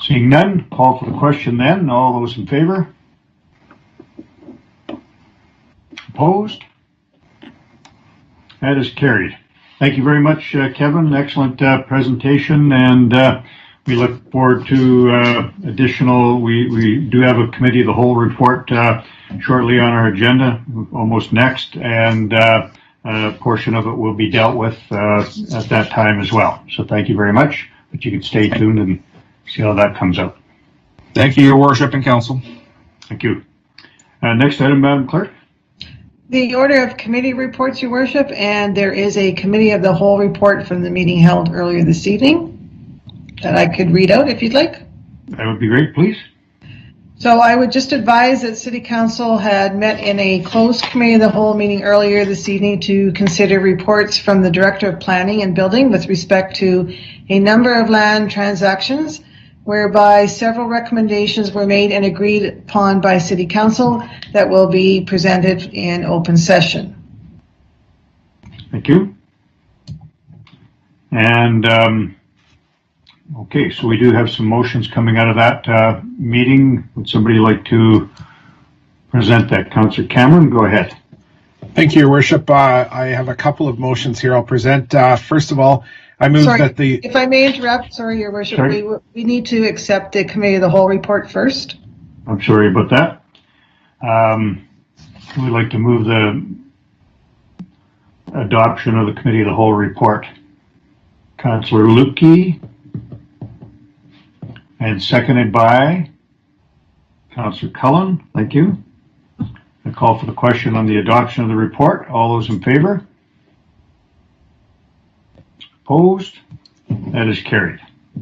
S1: Seeing none, call for the question then. All those in favor? Opposed? That is carried. Thank you very much, Kevin. Excellent presentation, and we look forward to additional. We do have a committee of the whole report shortly on our agenda, almost next, and a portion of it will be dealt with at that time as well. So thank you very much, but you can stay tuned and see how that comes out.
S8: Thank you, Your Worship and Council.
S1: Thank you. Next item, Madam Clerk.
S2: The order of committee reports, Your Worship, and there is a committee of the whole report from the meeting held earlier this evening that I could read out if you'd like.
S1: That would be great, please.
S2: So I would just advise that City Council had met in a closed committee of the whole meeting earlier this evening to consider reports from the Director of Planning and Building with respect to a number of land transactions whereby several recommendations were made and agreed upon by City Council that will be presented in open session.
S1: Thank you. And okay, so we do have some motions coming out of that meeting. Would somebody like to present that? Councillor Cameron, go ahead.
S4: Thank you, Your Worship. I have a couple of motions here I'll present. First of all, I move that the...
S2: If I may interrupt, sorry, Your Worship,
S1: sorry?
S2: we need to accept the committee of the whole report first.
S1: I'm sorry about that. We'd like to move the adoption of the committee of the whole report. Councillor Lukey, and seconded by Councillor Cullen. Thank you. I call for the question on the adoption of the report. All those in favor? Opposed? That is carried.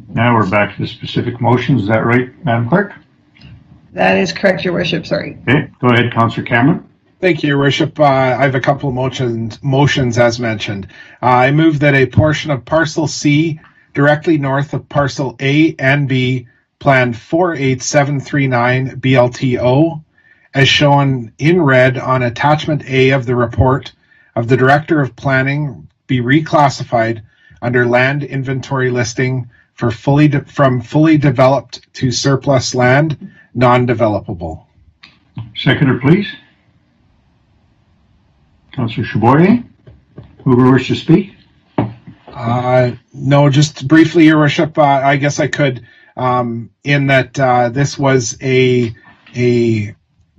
S1: Now we're back to the specific motions. Is that right, Madam Clerk?
S2: That is correct, Your Worship. Sorry.
S1: Okay, go ahead, Councillor Cameron.
S4: Thank you, Your Worship. I have a couple of motions as mentioned. I move that a portion of Parcel C directly north of Parcel A and B, Plan 48739 BLTO, as shown in red on Attachment A of the report of the Director of Planning, be reclassified under land inventory listing for from fully developed to surplus land, non-developable.
S1: Seconder, please. Councillor Chaboyer, whoever wishes to speak.
S4: No, just briefly, Your Worship. I guess I could, in that this was a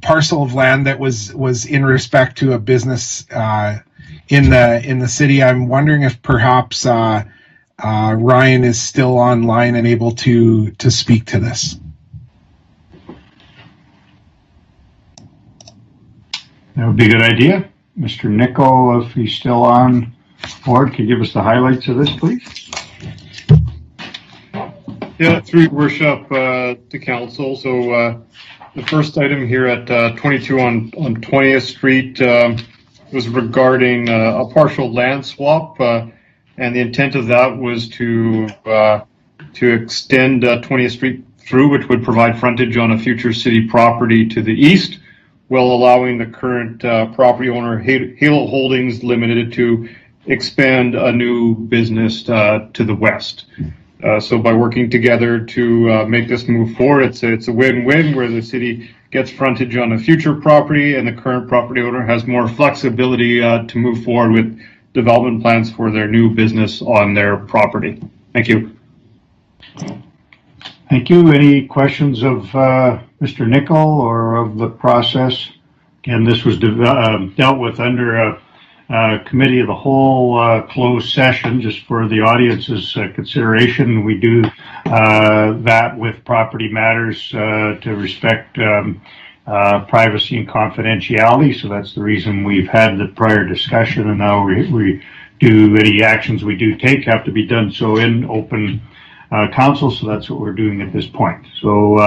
S4: parcel of land that was in respect to a business in the city. I'm wondering if perhaps Ryan is still online and able to speak to this.
S1: That would be a good idea. Mr. Nicol, if he's still on board, could you give us the highlights of this, please?
S10: Yeah, through your worship to council. So the first item here at 22 on 20th Street was regarding a partial land swap. and the intent of that was to extend 20th Street through, which would provide frontage on a future city property to the east, while allowing the current property owner, Halo Holdings Limited, to expand a new business to the west. So by working together to make this move forward, it's a win-win where the city gets frontage on a future property and the current property owner has more flexibility to move forward with development plans for their new business on their property. Thank you.
S1: Thank you. Any questions of Mr. Nickel or of the process? Again, this was dealt with under a committee of the whole closed session, just for the audience's consideration. We do that with property matters to respect privacy and confidentiality. So that's the reason we've had the prior discussion, and now we do any actions we do take have to be done so in open council. So that's what we're doing at this point. So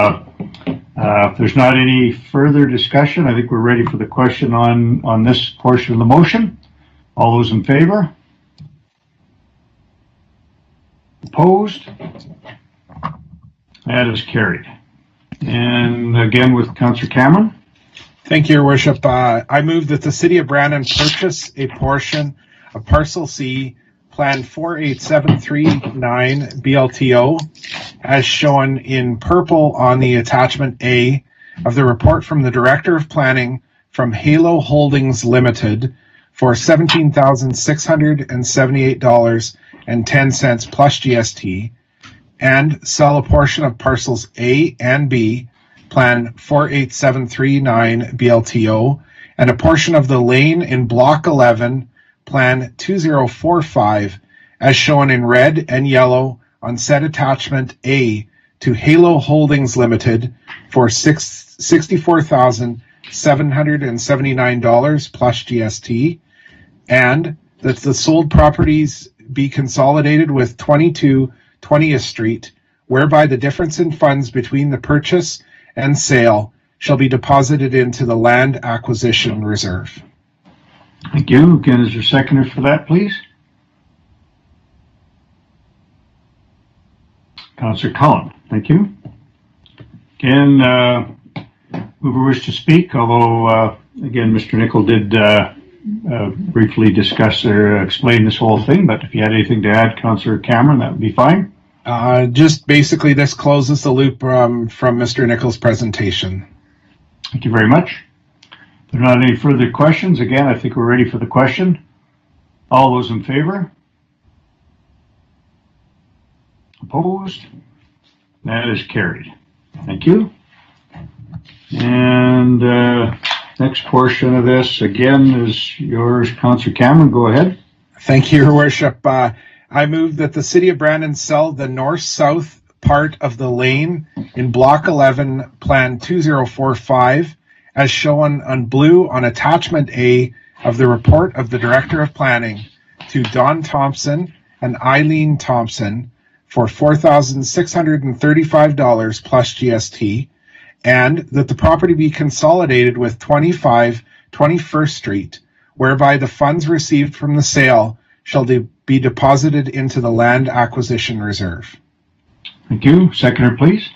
S1: if there's not any further discussion, I think we're ready for the question on this portion of the motion. All those in favor? Opposed? That is carried. And again with Councillor Cameron.
S4: Thank you, Your Worship. I move that the City of Brandon purchase a portion of Parcel C, Plan 48739 BLTO, as shown in purple on the attachment A of the report from the Director of Planning from Halo Holdings Limited, for $17,678.10 plus GST, and sell a portion of parcels A and B, Plan 48739 BLTO, and a portion of the lane in Block 11, Plan 2045, as shown in red and yellow on said attachment A to Halo Holdings Limited for $64,779 plus GST, and that the sold properties be consolidated with 22 20th Street, whereby the difference in funds between the purchase and sale shall be deposited into the land acquisition reserve.
S1: Thank you. Again, is there a seconder for that, please? Councillor Cullen. Thank you. Again, whoever wishes to speak, although again, Mr. Nickel did briefly discuss or explain this whole thing, but if you had anything to add, Councillor Cameron, that would be fine.
S4: Just basically, this closes the loop from Mr. Nickel's presentation.
S1: Thank you very much. If there are not any further questions, again, I think we're ready for the question. All those in favor? Opposed? That is carried. Thank you. And next portion of this, again, is yours, Councillor Cameron. Go ahead.
S4: Thank you, Your Worship. I move that the City of Brandon sell the north-south part of the lane in Block 11, Plan 2045, as shown on blue on Attachment A of the report of the Director of Planning, to Don Thompson and Eileen Thompson for $4,635 plus GST, and that the property be consolidated with 25 21st Street, whereby the funds received from the sale shall be deposited into the land acquisition reserve.
S1: Thank you. Seconder, please.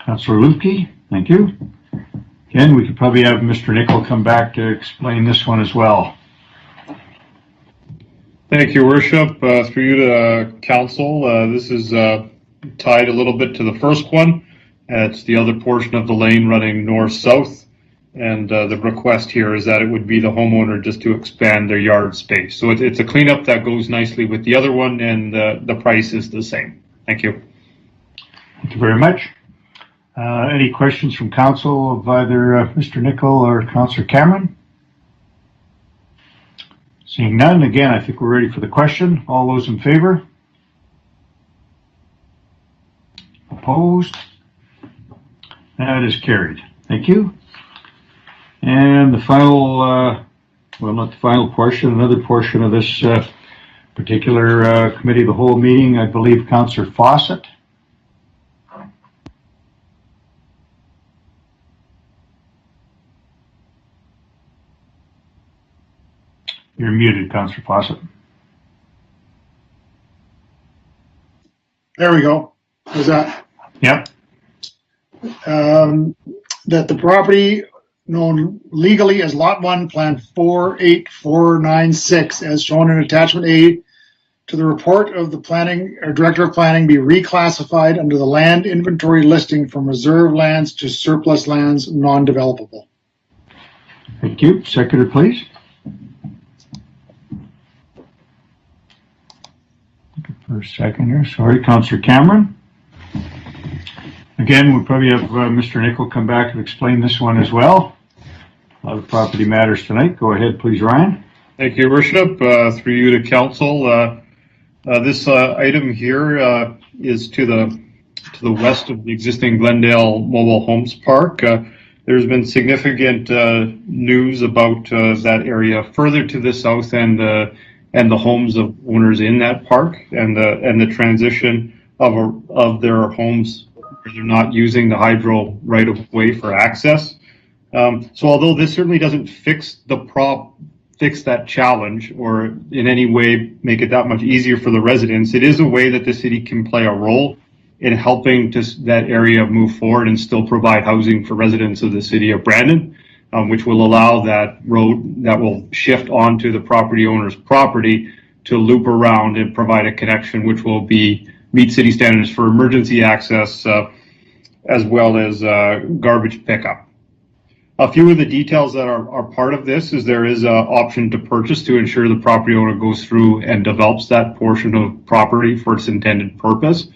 S1: Councillor Lupke. Thank you. Again, we could probably have Mr. Nickel come back to explain this one as well.
S10: Thank you, Worship. Through you to Council, this is tied a little bit to the first one. It's the other portion of the lane running north-south. And the request here is that it would be the homeowner just to expand their yard space. So it's a cleanup that goes nicely with the other one, and the price is the same. Thank you.
S1: Thank you very much. Any questions from Council of either Mr. Nickel or Councillor Cameron? Seeing none, again, I think we're ready for the question. All those in favor? Opposed? That is carried. Thank you. And the final, well, not the final portion, another portion of this particular committee of the whole meeting, I believe Councillor Fawcett. You're muted, Councillor Fawcett.
S11: There we go. How's that?
S1: Yep.
S11: That the property known legally as Lot 1, Plan 48496, as shown in Attachment A to the report of the planning or Director of Planning, be reclassified under the land inventory listing from reserve lands to surplus lands, non-developable.
S1: Thank you. Seconder, please. For a second here. Sorry, Councillor Cameron. Again, we'll probably have Mr. Nicol come back and explain this one as well. A lot of property matters tonight. Go ahead, please, Ryan.
S10: Thank you, Your Worship. Through you to Council. This item here is to the west of the existing Glendale Mobile Homes Park. There's been significant news about that area further to the south and the homes of owners in that park and the transition of their homes where they're not using the hydro right of way for access. So although this certainly doesn't fix that challenge or in any way make it that much easier for the residents, it is a way that the city can play a role in helping that area move forward and still provide housing for residents of the city of Brandon, which will allow that road that will shift onto the property owner's property to loop around and provide a connection which will meet city standards for emergency access as well as garbage pickup. A few of the details that are part of this is there is an option to purchase to ensure the property owner goes through and develops that portion of property for its intended purpose.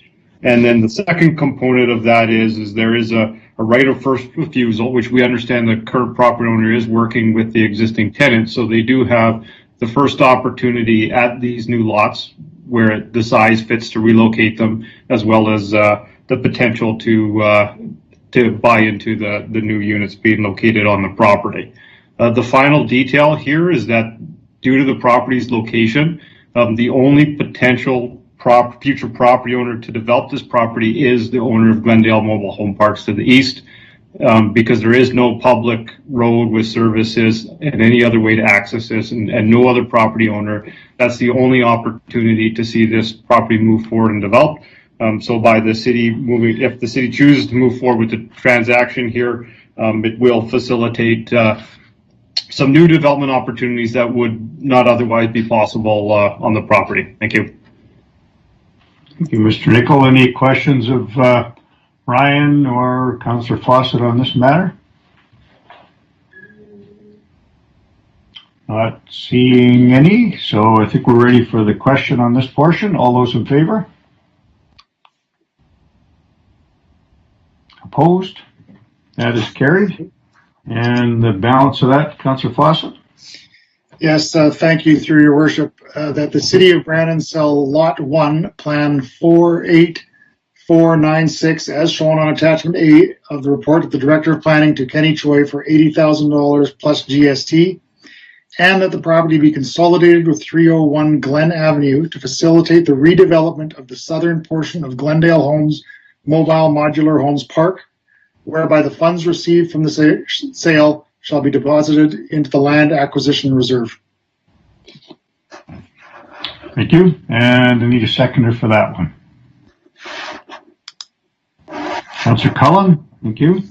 S10: And then the second component of that is there is a right of first refusal, which we understand the current property owner is working with the existing tenant. So they do have the first opportunity at these new lots where the size fits to relocate them, as well as the potential to buy into the new units being located on the property. The final detail here is that due to the property's location, the only potential future property owner to develop this property is the owner of Glendale Mobile Home Parks to the east, because there is no public road with services and any other way to access this, and no other property owner. That's the only opportunity to see this property move forward and develop. So by the city moving, if the city chooses to move forward with the transaction here, it will facilitate some new development opportunities that would not otherwise be possible on the property. Thank you.
S1: Thank you, Mr. Nicol. Any questions of Ryan or Councillor Fawcett on this matter? Not seeing any, so I think we're ready for the question on this portion. All those in favor? Opposed? That is carried. And the balance of that, Councillor Fawcett?
S11: Yes, thank you, through your worship, that the city of Brandon sell Lot 1, Plan 48496, as shown on Attachment A of the report of the Director of Planning to Kenny Choi for $80,000 plus GST, and that the property be consolidated with 301 Glen Avenue to facilitate the redevelopment of the southern portion of Glendale Homes Mobile Modular Homes Park, whereby the funds received from the sale shall be deposited into the land acquisition reserve.
S1: Thank you. And I need a seconder for that one. Councillor Cullen, thank you.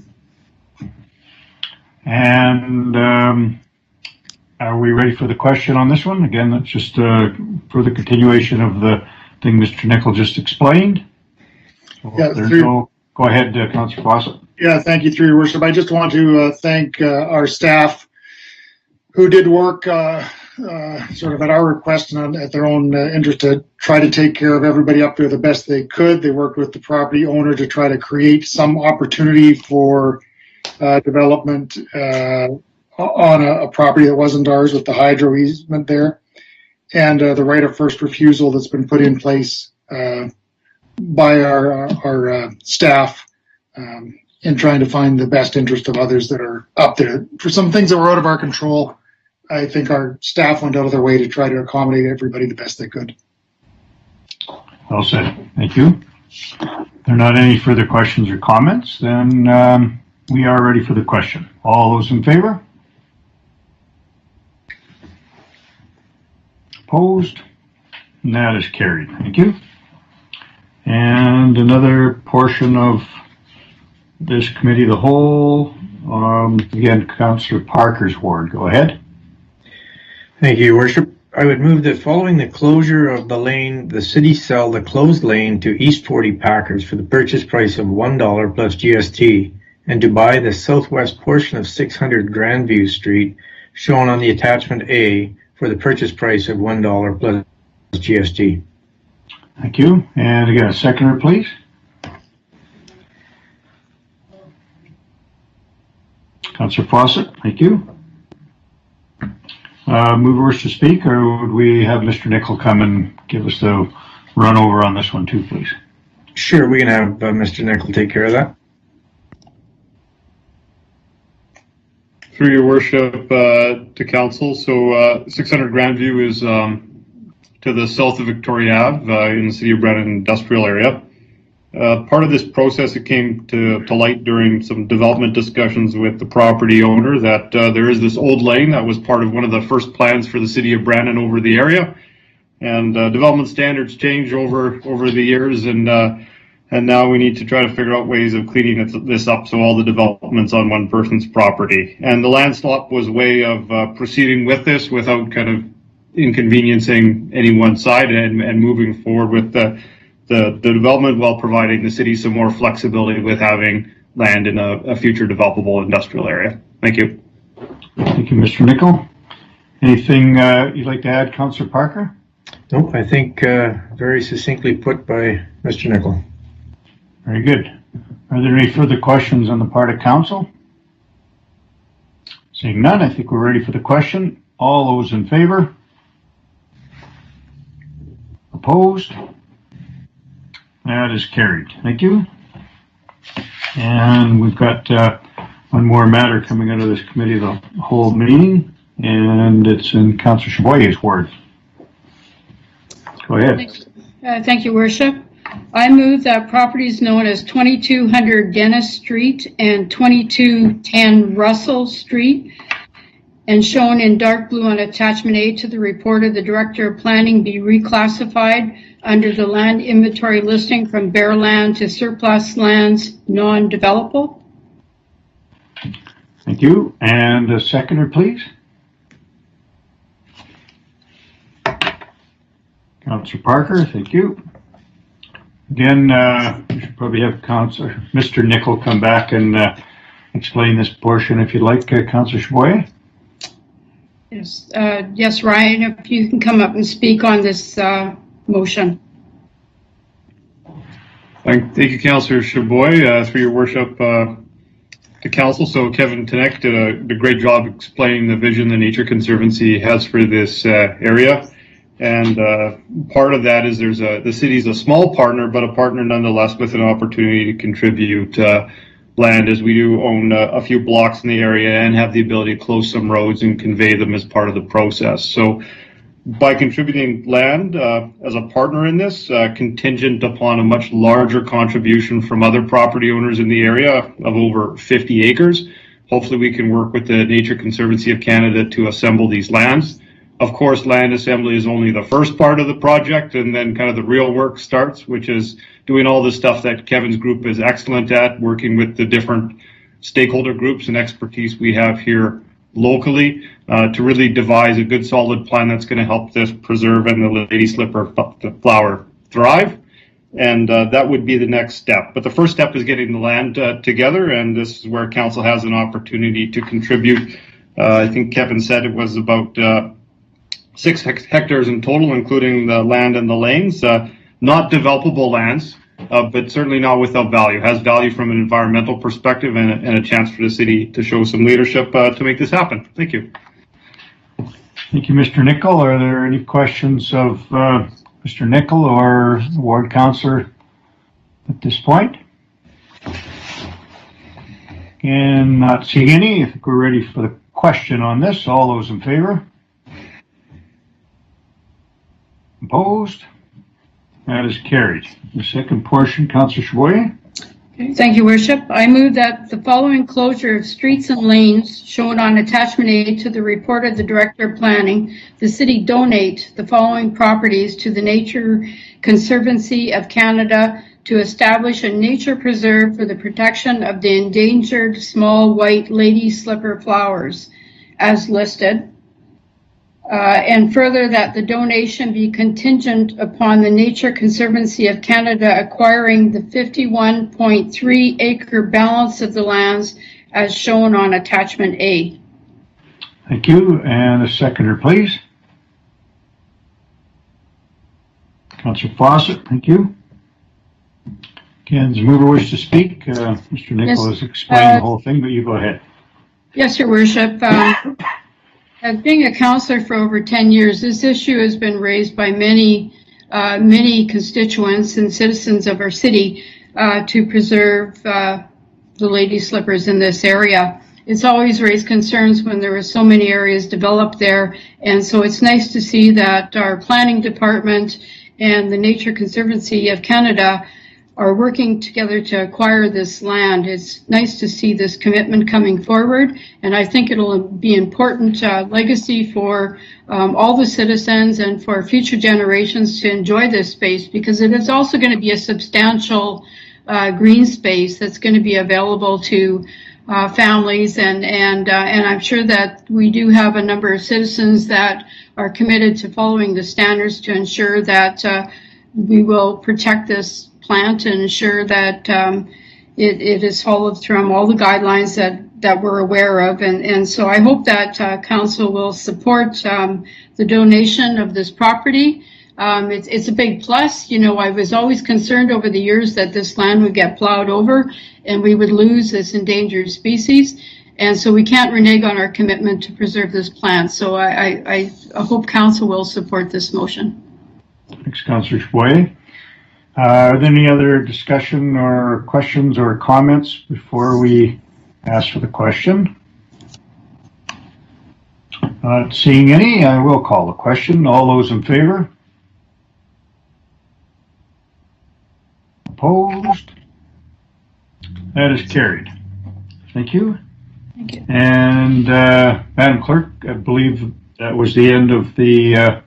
S1: And are we ready for the question on this one? Again, that's just for the continuation of the thing Mr. Nicol just explained. So
S11: yeah,
S1: go ahead, Councillor Fawcett.
S11: Yeah, thank you, through your worship. I just want to thank our staff who did work sort of at our request and at their own interest to try to take care of everybody up there the best they could. They worked with the property owner to try to create some opportunity for development on a property that wasn't ours, with the hydro easement there, and the right of first refusal that's been put in place by our staff in trying to find the best interest of others that are up there. For some things that were out of our control, I think our staff went out of their way to try to accommodate everybody the best they could.
S1: Well said. Thank you. If there are not any further questions or comments, then we are ready for the question. All those in favor? Opposed? And that is carried. Thank you. And another portion of this committee, the whole, again, Councillor Parker's ward. Go ahead.
S12: Thank you, Your Worship. I would move that following the closure of the lane, the city sell the closed lane to East 40 Packers for the purchase price of $1 plus GST, and to buy the southwest portion of 600 Grandview Street, shown on the attachment A, for the purchase price of $1 plus GST.
S1: Thank you. And again, a seconder, please. Councillor Fawcett, thank you. Mover wish to speak, or would we have Mr. Nickel come and give us the run over on this one too, please?
S12: Sure, we can have Mr. Nickel take care of that.
S10: Through your worship to council, so 600 Grandview is to the south of Victoria Ave in the City of Brandon industrial area. Part of this process, it came to light during some development discussions with the property owner that there is this old lane that was part of one of the first plans for the City of Brandon over the area. And development standards change over the years, and now we need to try to figure out ways of cleaning this up so all the development's on one person's property. And the land swap was a way of proceeding with this without kind of inconveniencing any one side and moving forward with the development while providing the city some more flexibility with having land in a future developable industrial area. Thank you.
S1: Thank you, Mr. Nickel. Anything you'd like to add, Councillor Parker?
S12: Nope, I think very succinctly put by Mr. Nickel.
S1: Very good. Are there any further questions on the part of council? Seeing none, I think we're ready for the question. All those in favor? Opposed? That is carried. Thank you. And we've got one more matter coming out of this committee, the whole meeting, and it's in Councillor Chaboyer's ward. Go ahead.
S5: Thank you, Worship. I move that properties known as 2200 Dennis Street and 2210 Russell Street, and shown in dark blue on attachment A to the report of the Director of Planning, be reclassified under the land inventory listing from bare land to surplus lands non-developable.
S1: Thank you. And a seconder, please. Councillor Parker, thank you. Again, we should probably have Councillor Mr. Nickel come back and explain this portion if you'd like, Councillor Chaboyer.
S5: Yes, yes, Ryan, if you can come up and speak on this motion.
S10: Thank you, Councillor Chaboy, through your worship to council. So Kevin Tenek did a great job explaining the vision the Nature Conservancy has for this area. And part of that is the city's a small partner, but a partner nonetheless with an opportunity to contribute land, as we do own a few blocks in the area and have the ability to close some roads and convey them as part of the process. So by contributing land as a partner in this, contingent upon a much larger contribution from other property owners in the area of over 50 acres, hopefully we can work with the Nature Conservancy of Canada to assemble these lands. Of course, land assembly is only the first part of the project, and then kind of the real work starts, which is doing all the stuff that Kevin's group is excellent at, working with the different stakeholder groups and expertise we have here locally to really devise a good solid plan that's going to help this preserve and the lady slipper flower thrive. And that would be the next step. But the first step is getting the land together, and this is where council has an opportunity to contribute. I think Kevin said it was about 6 hectares in total, including the land and the lanes, not developable lands, but certainly not without value. It has value from an environmental perspective and a chance for the city to show some leadership to make this happen. Thank you.
S1: Thank you, Mr. Nickel. Are there any questions of Mr. Nickel or the ward councillor at this point? And not seeing any, I think we're ready for the question on this. All those in favor? Opposed? That is carried. The second portion, Councillor Chaboyer.
S5: Thank you, Worship. I move that the following closure of streets and lanes shown on attachment A to the report of the Director of Planning, the city donate the following properties to the Nature Conservancy of Canada to establish a nature preserve for the protection of the endangered small white lady slipper flowers as listed. And further, that the donation be contingent upon the Nature Conservancy of Canada acquiring the 51.3 acre balance of the lands as shown on attachment A.
S1: Thank you. And a seconder, please. Councillor Fawcett, thank you. Can the mover wish to speak? Mr. Nicholas explained the whole thing, but you go ahead.
S5: Yes, Your Worship. As being a councillor for over 10 years, this issue has been raised by many constituents and citizens of our city to preserve the lady slippers in this area. It's always raised concerns when there were so many areas developed there, and so it's nice to see that our planning department and the Nature Conservancy of Canada are working together to acquire this land. It's nice to see this commitment coming forward, and I think it'll be important legacy for all the citizens and for future generations to enjoy this space, because it is also going to be a substantial green space that's going to be available to families, and I'm sure that we do have a number of citizens that are committed to following the standards to ensure that we will protect this plant and ensure that it is followed through all the guidelines that we're aware of. And so I hope that council will support the donation of this property. It's a big plus. You know, I was always concerned over the years that this land would get plowed over and we would lose this endangered species. And so we can't renege on our commitment to preserve this plant. So I hope council will support this motion.
S1: Thanks, Councillor Chboye. Are there any other discussion or questions or comments before we ask for the question? Not seeing any, I will call the question. All those in favor? Opposed? That is carried. Thank you.
S5: Thank you.
S1: And Madam Clerk, I believe that was the end of the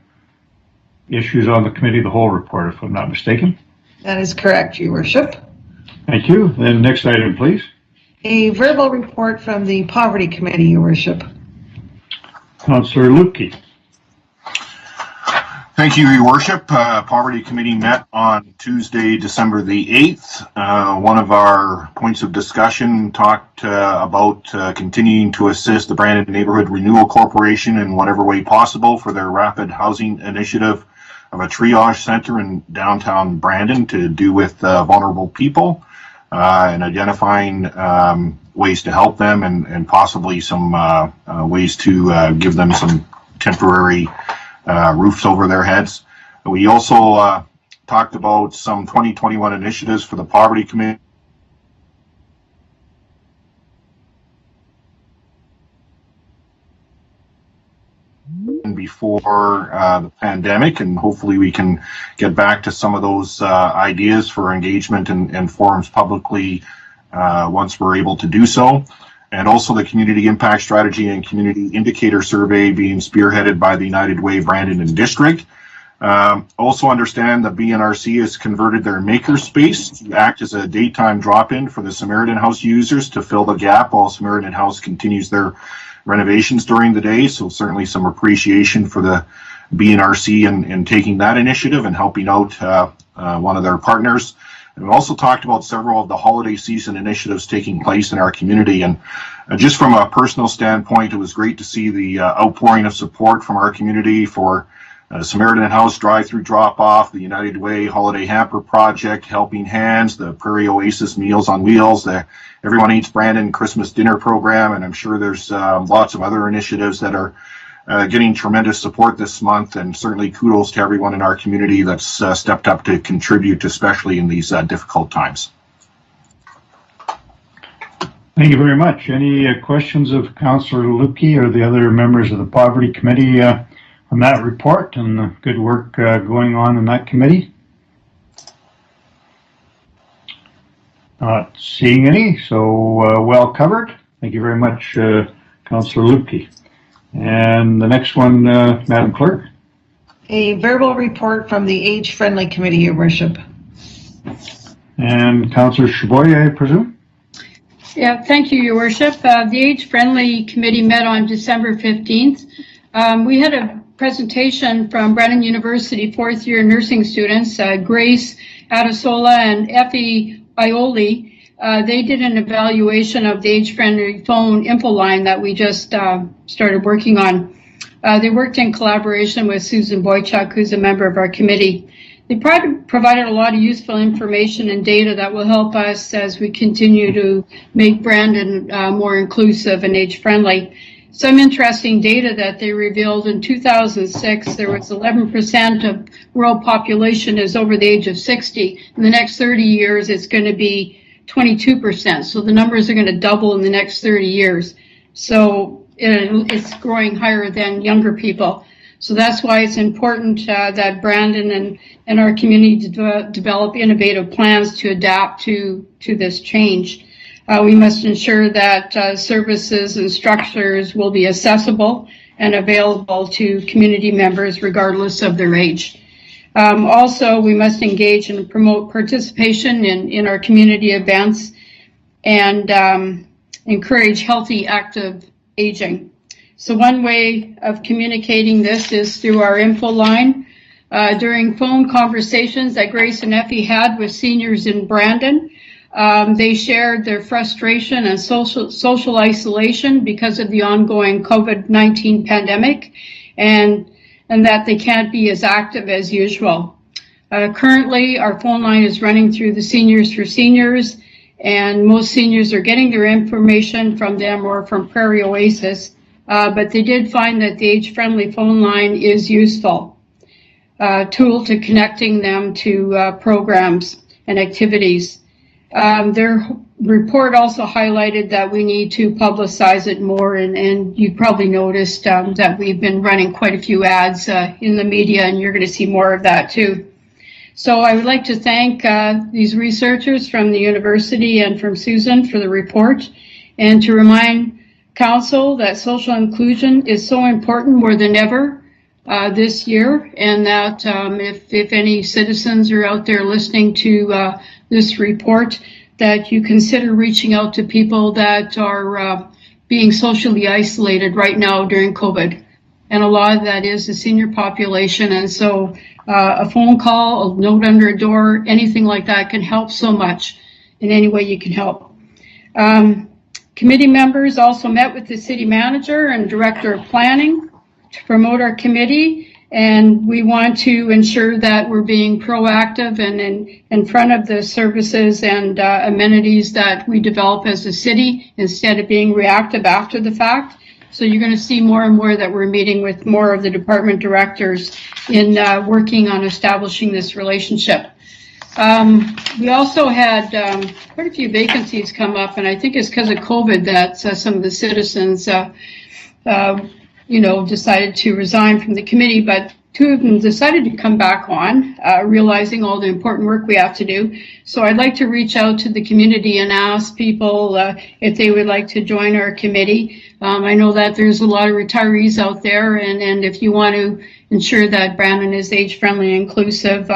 S1: issues on the committee of the whole report, if I'm not mistaken.
S2: That is correct, Your Worship.
S1: Thank you. Then next item, please.
S2: A verbal report from the Poverty Committee, Your Worship.
S1: Councillor Lupke.
S7: Thank you, Your Worship. Poverty Committee met on Tuesday, December the 8th. One of our points of discussion talked about continuing to assist the Brandon Neighborhood Renewal Corporation in whatever way possible for their rapid housing initiative of a triage center in downtown Brandon to do with vulnerable people and identifying ways to help them and possibly some ways to give them some temporary roofs over their heads. We also talked about some 2021 initiatives for the Poverty Committee. Before the pandemic, and hopefully we can get back to some of those ideas for engagement and forums publicly once we're able to do so. And also the Community Impact Strategy and Community Indicator Survey being spearheaded by the United Way Brandon and District. Also understand that BNRC has converted their makerspace to act as a daytime drop-in for the Samaritan House users to fill the gap while Samaritan House continues their renovations during the day. So certainly some appreciation for the BNRC in taking that initiative and helping out one of their partners. And we also talked about several of the holiday season initiatives taking place in our community. And just from a personal standpoint, it was great to see the outpouring of support from our community for Samaritan House drive-through drop-off, the United Way Holiday Hamper Project, Helping Hands, the Prairie Oasis Meals on Wheels, the Everyone Eats Brandon Christmas Dinner Program, and I'm sure there's lots of other initiatives that are getting tremendous support this month, and certainly kudos to everyone in our community that's stepped up to contribute, especially in these difficult times.
S1: Thank you very much. Any questions of Councillor Lupke or the other members of the Poverty Committee on that report and the good work going on in that committee? Not seeing any, so well covered. Thank you very much, Councillor Lupke. And the next one, Madam Clerk.
S2: A verbal report from the Age Friendly Committee, Your Worship.
S1: And Councillor Chaboy, I presume?
S5: Yeah, thank you, Your Worship. The Age Friendly Committee met on December 15th. We had a presentation from Brandon University fourth year nursing students, Grace Adesola and Effie Ioli. They did an evaluation of the Age Friendly phone info line that we just started working on. They worked in collaboration with Susan Boychuk, who's a member of our committee. They provided a lot of useful information and data that will help us as we continue to make Brandon more inclusive and age-friendly. Some interesting data that they revealed: in 2006, there was 11% of world population is over the age of 60. In the next 30 years, it's going to be 22%. So the numbers are going to double in the next 30 years. So it's growing higher than younger people. So that's why it's important that Brandon and our community develop innovative plans to adapt to this change. We must ensure that services and structures will be accessible and available to community members regardless of their age. Also, we must engage and promote participation in our community events and encourage healthy, active aging. So one way of communicating this is through our info line. During phone conversations that Grace and Effie had with seniors in Brandon, they shared their frustration and social isolation because of the ongoing COVID-19 pandemic, and that they can't be as active as usual. Currently, our phone line is running through the Seniors for Seniors, and most seniors are getting their information from them or from Prairie Oasis, but they did find that the age-friendly phone line is useful tool to connecting them to programs and activities. Their report also highlighted that we need to publicize it more, and you probably noticed that we've been running quite a few ads in the media, and you're going to see more of that too. So I would like to thank these researchers from the university and from Susan for the report, and to remind Council that social inclusion is so important more than ever this year, and that if any citizens are out there listening to this report, that you consider reaching out to people that are being socially isolated right now during COVID. And a lot of that is the senior population. And so a phone call, a note under a door, anything like that can help so much in any way you can help. Committee members also met with the city manager and director of planning to promote our committee. And we want to ensure that we're being proactive and in front of the services and amenities that we develop as a city, instead of being reactive after the fact. So you're going to see more and more that we're meeting with more of the department directors in working on establishing this relationship. We also had quite a few vacancies come up, and I think it's because of COVID that some of the citizens decided to resign from the committee, but two of them decided to come back on, realizing all the important work we have to do. So I'd like to reach out to the community and ask people if they would like to join our committee. I know that there's a lot of retirees out there, and if you want to ensure that Brandon is age-friendly and inclusive,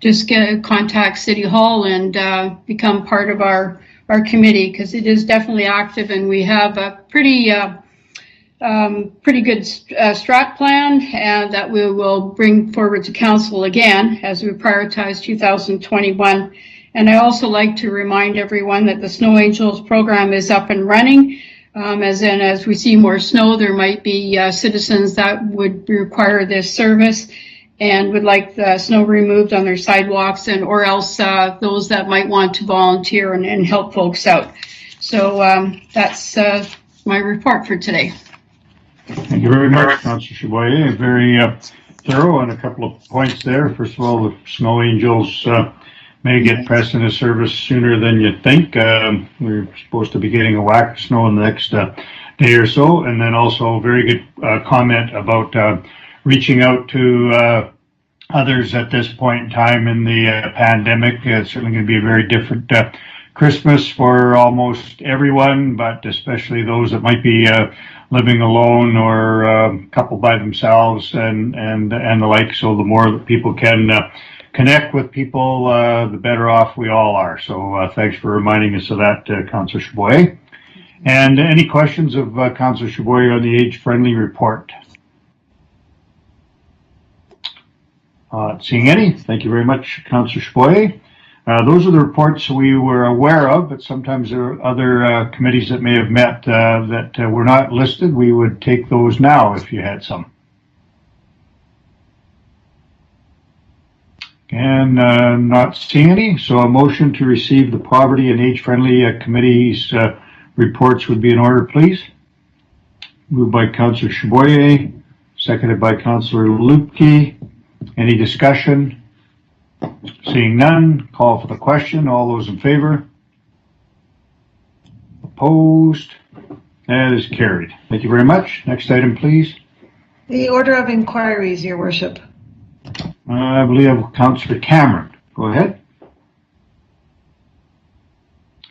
S5: just contact City Hall and become part of our committee, because it is definitely active, and we have a pretty good strat plan, and that we will bring forward to council again as we prioritize 2021. And I also like to remind everyone that the Snow Angels program is up and running. As we see more snow, there might be citizens that would require this service and would like the snow removed on their sidewalks, and or else those that might want to volunteer and help folks out. So that's my report for today.
S1: Thank you very much, Councillor Chaboyer. Very thorough on a couple of points there. First of all, the Snow Angels may get pressed into service sooner than you think. We're supposed to be getting a whack of snow in the next day or so. And then also very good comment about reaching out to others at this point in time in the pandemic. It's certainly going to be a very different Christmas for almost everyone, but especially those that might be living alone or a couple by themselves and the like. So the more that people can connect with people, the better off we all are. So thanks for reminding us of that, Councillor Chaboyer. And any questions of Councillor Chaboyer on the age-friendly report? Seeing any, thank you very much, Councillor Chaboyer. Those are the reports we were aware of, but sometimes there are other committees that may have met that were not listed. We would take those now if you had some. And not seeing any, so a motion to receive the Poverty and Age-Friendly Committee's reports would be in order, please. Moved by Councillor Chaboyer, seconded by Councillor Lupke. Any discussion? Seeing none, call for the question. All those in favor? Opposed? That is carried. Thank you very much. Next item, please.
S2: The order of inquiries, Your Worship.
S1: I believe Councillor Cameron. Go ahead.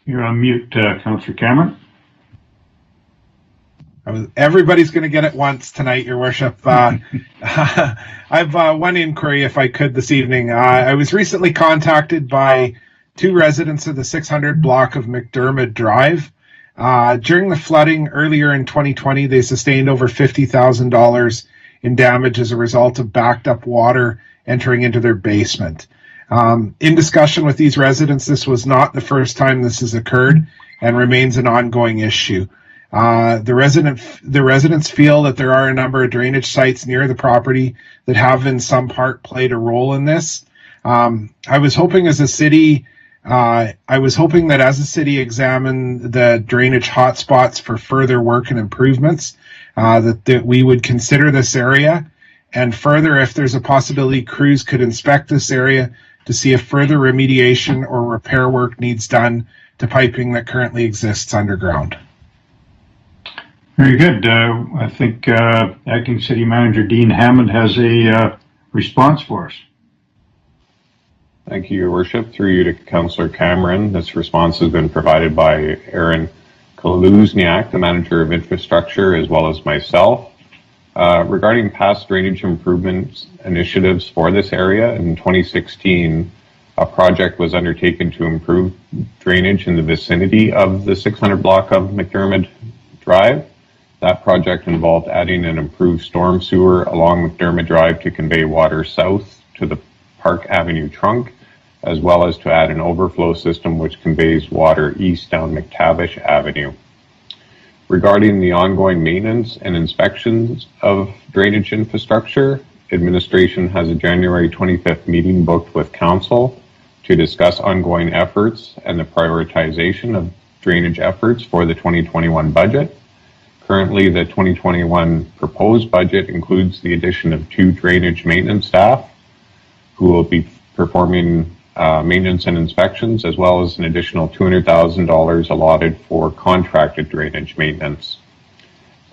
S1: You're on mute, Councillor Cameron.
S4: Everybody's going to get it once tonight, Your Worship. I've one inquiry, if I could, this evening. I was recently contacted by two residents of the 600 block of McDermott Drive. During the flooding earlier in 2020, they sustained over $50,000 in damage as a result of backed up water entering into their basement. In discussion with these residents, this was not the first time this has occurred and remains an ongoing issue. The residents feel that there are a number of drainage sites near the property that have in some part played a role in this. I was hoping that as a city examine the drainage hotspots for further work and improvements, that we would consider this area, and further, if there's a possibility, crews could inspect this area to see if further remediation or repair work needs done to piping that currently exists underground.
S1: Very good. I think Acting City Manager Dean Hammond has a response for us.
S13: Thank you, Your Worship. Through you to Councillor Cameron. This response has been provided by Aaron Kaluzniak, the Manager of Infrastructure, as well as myself. Regarding past drainage improvements initiatives for this area, in 2016, a project was undertaken to improve drainage in the vicinity of the 600 block of McDermott Drive. That project involved adding an improved storm sewer along McDermott Drive to convey water south to the Park Avenue trunk, as well as to add an overflow system which conveys water east down McTavish Avenue. Regarding the ongoing maintenance and inspections of drainage infrastructure, administration has a January 25th meeting booked with council to discuss ongoing efforts and the prioritization of drainage efforts for the 2021 budget. Currently, the 2021 proposed budget includes the addition of 2 drainage maintenance staff who will be performing maintenance and inspections, as well as an additional $200,000 allotted for contracted drainage maintenance.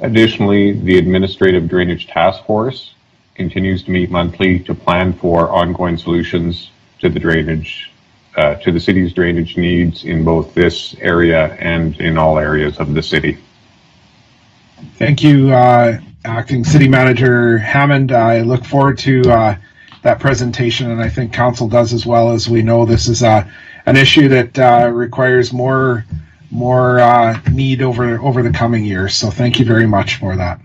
S13: Additionally, the Administrative Drainage Task Force continues to meet monthly to plan for ongoing solutions to the drainage, to the city's drainage needs in both this area and in all areas of the city.
S4: Thank you, Acting City Manager Hammond. I look forward to that presentation, and I think Council does as well. As we know, this is an issue that requires more need over the coming years. So thank you very much for that.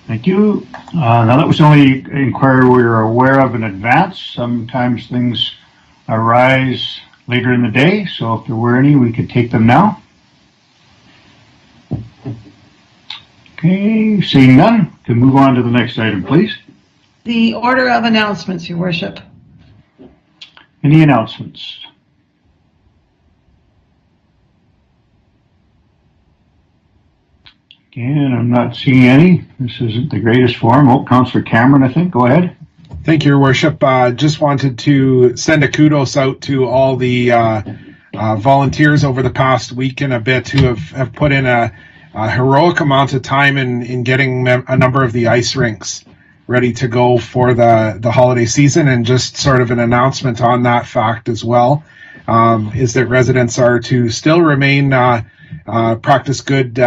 S1: Thank you. Now that was the only inquiry we were aware of in advance. Sometimes things arise later in the day, so if there were any, we could take them now. Okay, seeing none, can move on to the next item, please.
S2: The order of announcements, Your Worship.
S1: Any announcements? Again, I'm not seeing any. This isn't the greatest forum. Oh, Councillor Cameron, I think. Go ahead.
S4: Thank you, Your Worship. Just wanted to send a kudos out to all the volunteers over the past week and a bit who have put in a heroic amount of time in getting a number of the ice rinks ready to go for the holiday season, and just sort of an announcement on that fact as well. is that residents are to still remain, practice good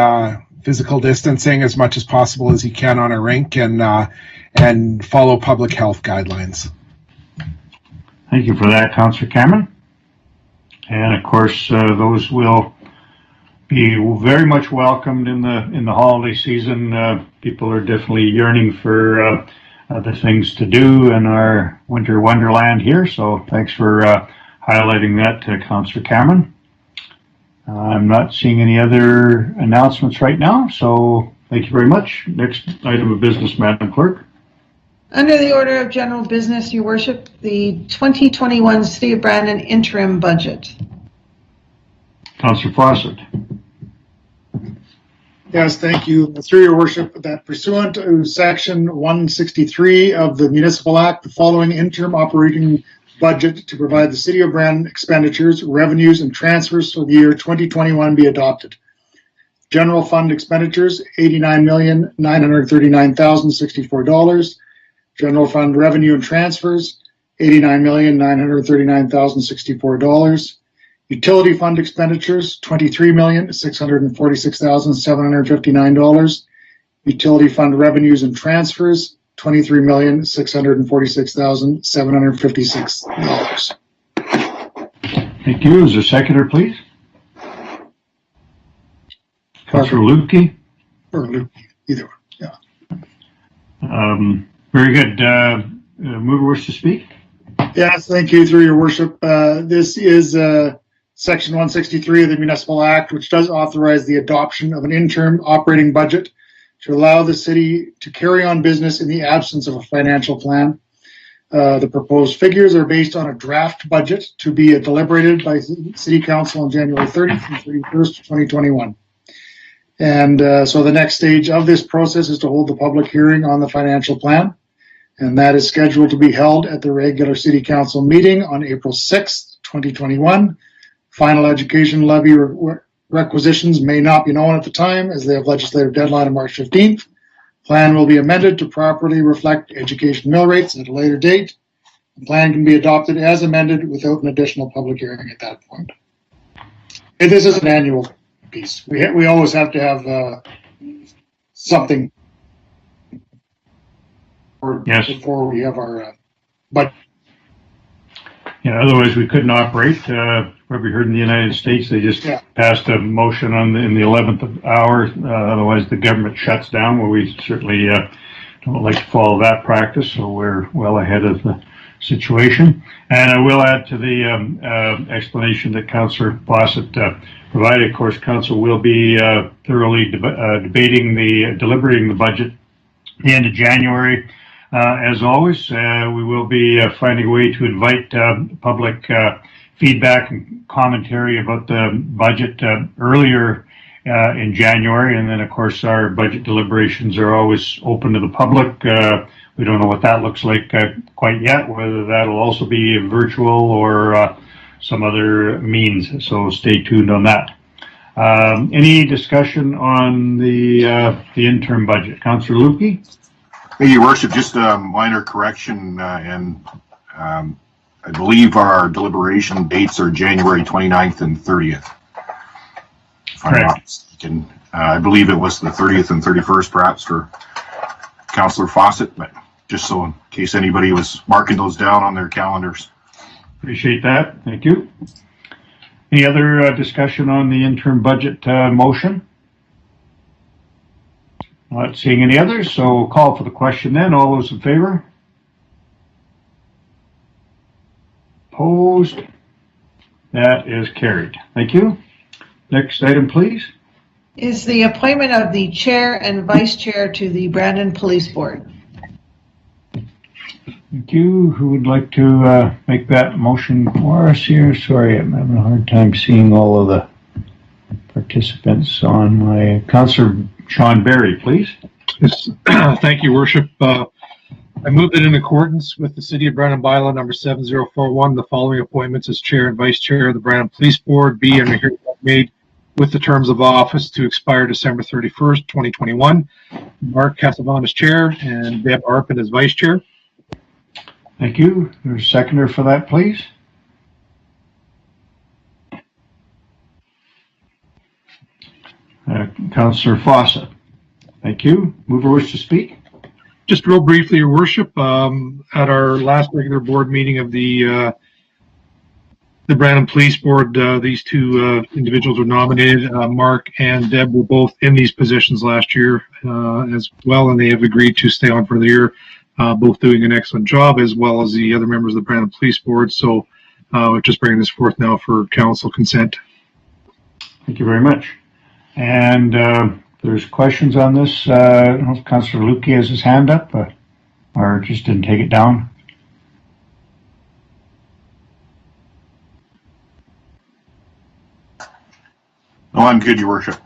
S4: physical distancing as much as possible as you can on a rink, and follow public health guidelines.
S1: Thank you for that, Councillor Cameron. And of course, those will be very much welcomed in the holiday season. People are definitely yearning for the things to do in our winter wonderland here. So thanks for highlighting that to Councillor Cameron. I'm not seeing any other announcements right now, so thank you very much. Next item of business, Madam Clerk.
S2: Under the order of general business, Your Worship, the 2021 City of Brandon interim budget.
S1: Councillor Fawcett.
S11: Yes, thank you. Through Your Worship, that pursuant to Section 163 of the Municipal Act, the following interim operating budget to provide the City of Brandon expenditures, revenues, and transfers for the year 2021 be adopted. General fund expenditures, $89,939,064. General fund revenue and transfers, $89,939,064. Utility fund expenditures, $23,646,759. Utility fund revenues and transfers, $23,646,756.
S1: Thank you. Is there a seconder, please? Councillor Lukey.
S11: Or Luke, either one, yeah.
S1: Very good. Mover wish to speak?
S11: Yes, thank you, through Your Worship. This is Section 163 of the Municipal Act, which does authorize the adoption of an interim operating budget to allow the city to carry on business in the absence of a financial plan. The proposed figures are based on a draft budget to be deliberated by City Council on January 30th and 31st, 2021. And so the next stage of this process is to hold the public hearing on the financial plan. And that is scheduled to be held at the regular City Council meeting on April 6th, 2021. Final education levy requisitions may not be known at the time, as they have legislative deadline on March 15th. Plan will be amended to properly reflect education mill rates at a later date. The plan can be adopted as amended without an additional public hearing at that point. And this is an annual piece. We always have to have something before we have our budget.
S1: Yeah, otherwise we couldn't operate. What we heard in the United States, they just passed a motion in the 11th hour. Otherwise the government shuts down. Well, we certainly don't like to follow that practice, so we're well ahead of the situation. And I will add to the explanation that Councillor Fawcett provided. Of course, Council will be thoroughly deliberating the budget at the end of January. As always, we will be finding a way to invite public feedback and commentary about the budget earlier in January. And then, of course, our budget deliberations are always open to the public. We don't know what that looks like quite yet, whether that'll also be virtual or some other means. So stay tuned on that. Any discussion on the interim budget? Councillor Lukey?
S7: Hey, Your Worship, just a minor correction, and I believe our deliberation dates are January 29th and 30th. If I'm not mistaken. I believe it was the 30th and 31st, perhaps, for Councillor Fawcett, but just so in case anybody was marking those down on their calendars.
S1: Appreciate that. Thank you. Any other discussion on the interim budget motion? Not seeing any others, so call for the question then. All those in favor? Opposed? That is carried. Thank you. Next item, please.
S2: Is the appointment of the chair and vice chair to the Brandon Police Board.
S1: Thank you. Who would like to make that motion for us here? Sorry, I'm having a hard time seeing all of the participants on my... Councillor Sean Berry, please.
S14: Yes. Thank you, Worship. I move that in accordance with the City of Brandon bylaw number 7041, the following appointments as chair and vice chair of the Brandon Police Board be and are hereby made with the terms of office to expire December 31st, 2021. Mark Casavant as chair and Deb Arpin as vice chair.
S1: Thank you. There's a seconder for that, please. Councillor Fawcett. Thank you. Mover wish to speak?
S14: Just real briefly, Your Worship, at our last regular board meeting of the Brandon Police Board, these two individuals were nominated. Mark and Deb were both in these positions last year as well, and they have agreed to stay on for the year, both doing an excellent job, as well as the other members of the Brandon Police Board. So we're just bringing this forth now for council consent.
S1: Thank you very much. And there's questions on this. I don't know if Councillor Lukey has his hand up or just didn't take it down.
S7: No, I'm good, Your Worship.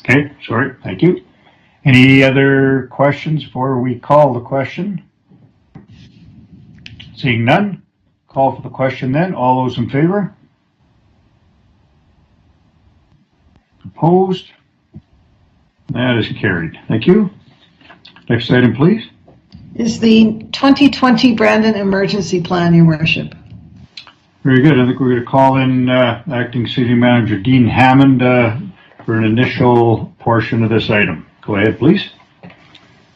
S1: Okay, sorry. Thank you. Any other questions before we call the question? Seeing none, call for the question then. All those in favor? Opposed? That is carried. Thank you. Next item, please.
S2: Is the 2020 Brandon Emergency Plan, Your Worship.
S1: Very good. I think we're going to call in Acting City Manager Dean Hammond for an initial portion of this item. Go ahead, please.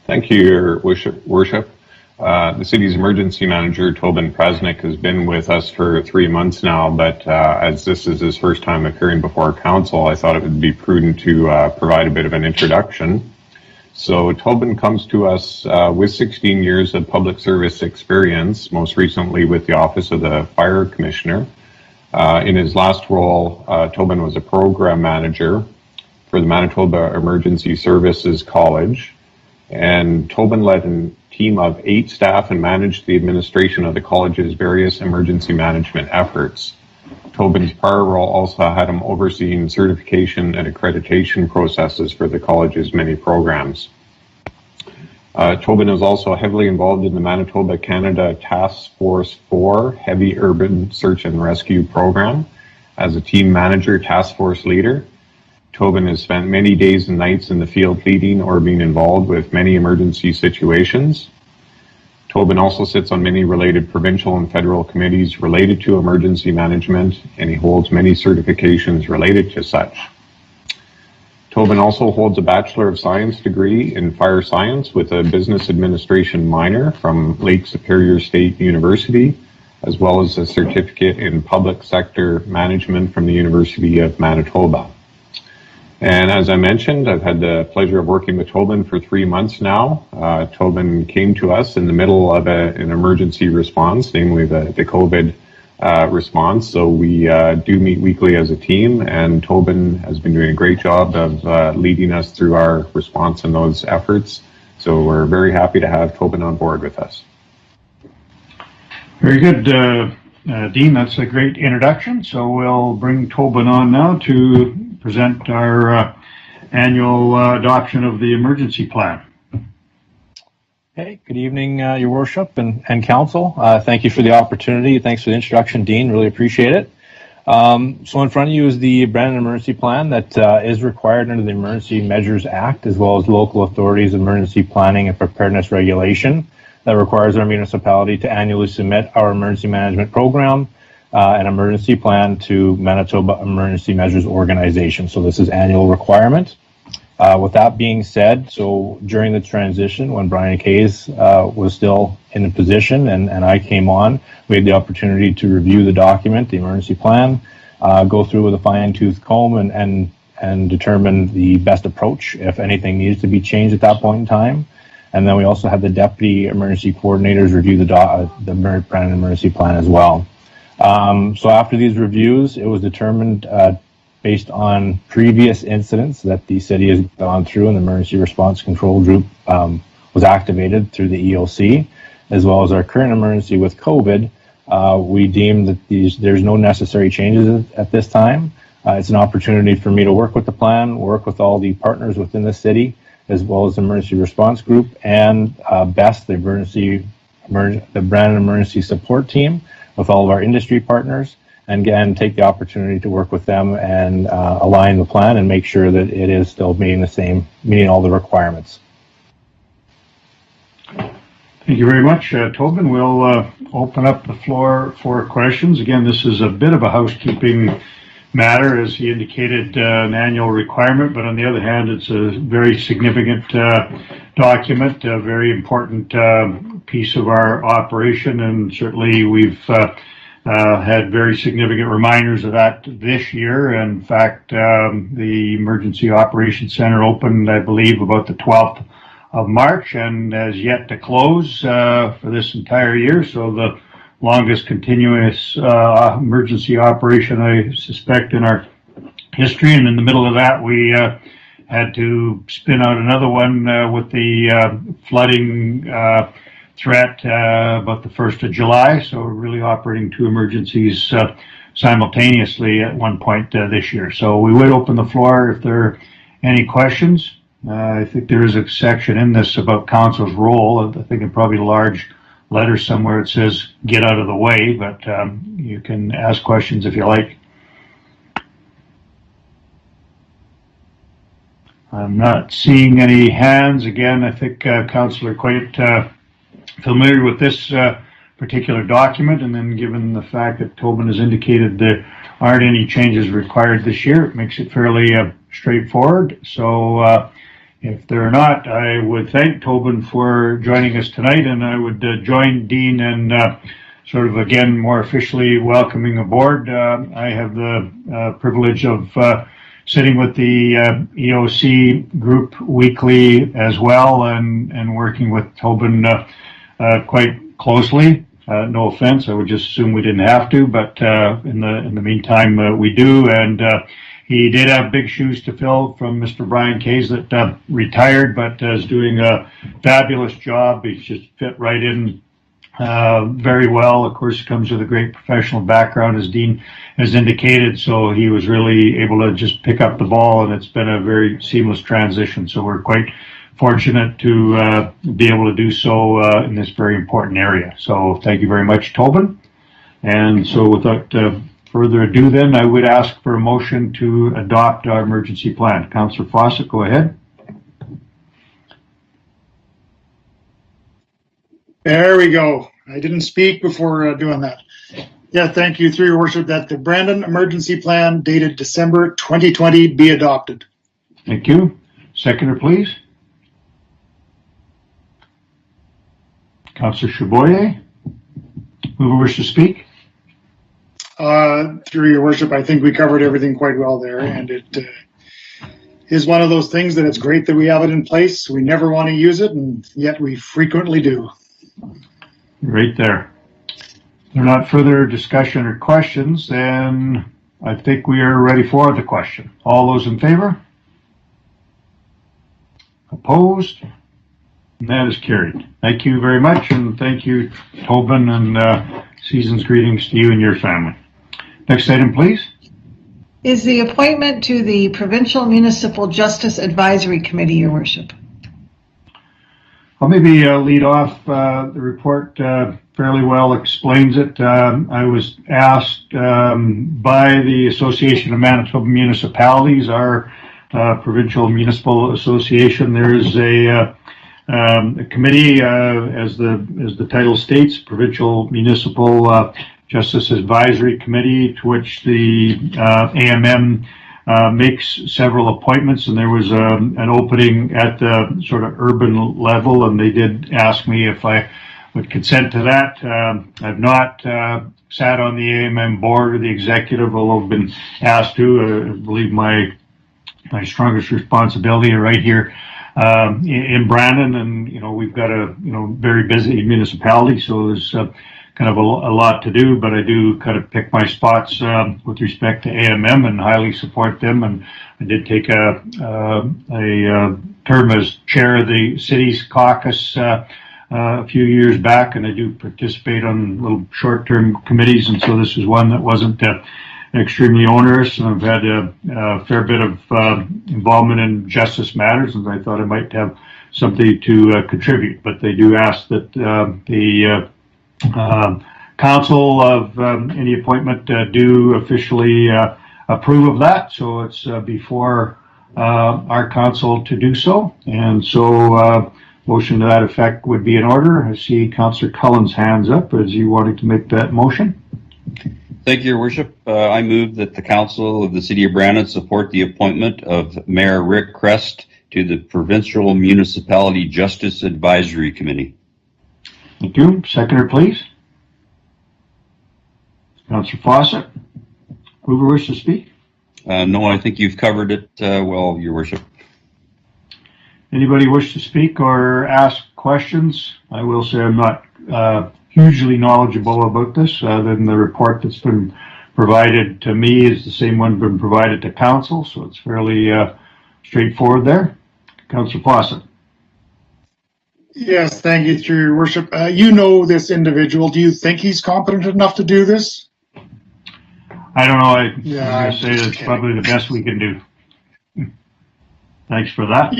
S13: Thank you, Your Worship. The city's emergency manager, Tobin Presnick, has been with us for 3 months now, but as this is his first time appearing before council, I thought it would be prudent to provide a bit of an introduction. So Tobin comes to us with 16 years of public service experience, most recently with the Office of the Fire Commissioner. In his last role, Tobin was a program manager for the Manitoba Emergency Services College, and Tobin led a team of 8 staff and managed the administration of the college's various emergency management efforts. Tobin's prior role also had him overseeing certification and accreditation processes for the college's many programs. Tobin is also heavily involved in the Manitoba Canada Task Force 4 Heavy Urban Search and Rescue Program as a team manager, task force leader. Tobin has spent many days and nights in the field leading or being involved with many emergency situations. Tobin also sits on many related provincial and federal committees related to emergency management, and he holds many certifications related to such. Tobin also holds a Bachelor of Science degree in Fire Science with a Business Administration minor from Lake Superior State University, as well as a certificate in Public Sector Management from the University of Manitoba. And as I mentioned, I've had the pleasure of working with Tobin for 3 months now. Tobin came to us in the middle of an emergency response, namely the COVID response. So we do meet weekly as a team, and Tobin has been doing a great job of leading us through our response and those efforts. So we're very happy to have Tobin on board with us.
S1: Very good, Dean. That's a great introduction. So we'll bring Tobin on now to present our annual adoption of the emergency plan.
S15: Hey, good evening, Your Worship and Council. Thank you for the opportunity. Thanks for the introduction, Dean. Really appreciate it. So in front of you is the Brandon Emergency Plan that is required under the Emergency Measures Act, as well as local authorities' emergency planning and preparedness regulation that requires our municipality to annually submit our emergency management program an emergency plan to Manitoba Emergency Measures Organization. So this is annual requirement. With that being said, so during the transition when Brian Kays was still in the position and I came on, we had the opportunity to review the document, the emergency plan, go through with a fine-tooth comb and determine the best approach if anything needs to be changed at that point in time. And then we also had the deputy emergency coordinators review the Brandon emergency plan as well. So after these reviews, it was determined based on previous incidents that the city has gone through and the emergency response control group was activated through the EOC, as well as our current emergency with COVID. We deemed that there's no necessary changes at this time. It's an opportunity for me to work with the plan, work with all the partners within the city, as well as the emergency response group and BEST, the Brandon Emergency Support Team, with all of our industry partners, and again, take the opportunity to work with them and align the plan and make sure that it is still meeting all the requirements.
S1: Thank you very much, Tobin. We'll open up the floor for questions. Again, this is a bit of a housekeeping matter, as he indicated, an annual requirement, but on the other hand, it's a very significant document, a very important piece of our operation, and certainly we've had very significant reminders of that this year. In fact, the Emergency Operations Center opened, I believe, about the 12th of March and has yet to close for this entire year, so the longest continuous emergency operation, I suspect, in our history. And in the middle of that, we had to spin out another one with the flooding threat about the 1st of July. So we're really operating two emergencies simultaneously at one point this year. So we would open the floor if there are any questions. I think there is a section in this about council's role. I think in probably large letter somewhere it says get out of the way, but you can ask questions if you like. I'm not seeing any hands. Again, I think Councillor quite familiar with this particular document, and then given the fact that Tobin has indicated there aren't any changes required this year, it makes it fairly straightforward. So if there are not, I would thank Tobin for joining us tonight, and I would join Dean in sort of again more officially welcoming aboard. I have the privilege of sitting with the EOC group weekly as well, and working with Tobin quite closely. No offense, I would just assume we didn't have to, but in the meantime we do. And he did have big shoes to fill from Mr. Brian Kays that retired, but is doing a fabulous job. He's just fit right in very well. Of course, comes with a great professional background, as Dean has indicated, so he was really able to just pick up the ball, and it's been a very seamless transition. So we're quite fortunate to be able to do so in this very important area. So thank you very much, Tobin. And so without further ado, then, I would ask for a motion to adopt our emergency plan. Councillor Fawcett, go ahead.
S11: There we go. I didn't speak before doing that. Yeah, thank you, through your worship, that the Brandon Emergency Plan dated December 2020 be adopted.
S1: Thank you. Seconder, please. Councillor Chaboyer, who wishes to speak?
S11: Through your worship, I think we covered everything quite well there, and it is one of those things that it's great that we have it in place. We never want to use it, and yet we frequently do.
S1: Right there. If there are not further discussion or questions, then I think we are ready for the question. All those in favor? Opposed? And that is carried. Thank you very much, and thank you, Tobin, and season's greetings to you and your family. Next item, please.
S2: Is the appointment to the Provincial Municipal Justice Advisory Committee, your worship?
S1: I'll maybe lead off. The report fairly well explains it. I was asked by the Association of Manitoba Municipalities, our provincial municipal association. There is a committee, as the title states, Provincial Municipal Justice Advisory Committee, to which the AMM makes several appointments, and there was an opening at the sort of urban level, and they did ask me if I would consent to that. I've not sat on the AMM board or the executive, although I've been asked to. I believe my strongest responsibility right here in Brandon, and we've got a very busy municipality, so there's kind of a lot to do, but I do kind of pick my spots with respect to AMM and highly support them. And I did take a term as chair of the city's caucus a few years back, and I do participate on little short-term committees, and so this is one that wasn't extremely onerous, and I've had a fair bit of involvement in justice matters, and I thought I might have something to contribute. But they do ask that the council of any appointment do officially approve of that, so it's before our council to do so, and so motion to that effect would be in order. I see Councillor Cullen's hands up. Is he wanting to make that motion?
S9: Thank you, Your Worship. I move that the Council of the City of Brandon support the appointment of Mayor Rick Crest to the Provincial Municipality Justice Advisory Committee.
S1: Thank you. Seconder, please. Councillor Fawcett. Whoever wishes to speak?
S9: No, I think you've covered it well, Your Worship.
S1: Anybody wish to speak or ask questions? I will say I'm not hugely knowledgeable about this, other than the report that's been provided to me is the same one been provided to council, so it's fairly straightforward there. Councillor Fawcett.
S11: Yes, thank you, through your worship. You know this individual. Do you think he's competent enough to do this?
S1: I don't know. I'm
S11: Yeah,
S1: going to say that's probably the best we can do. Thanks for that.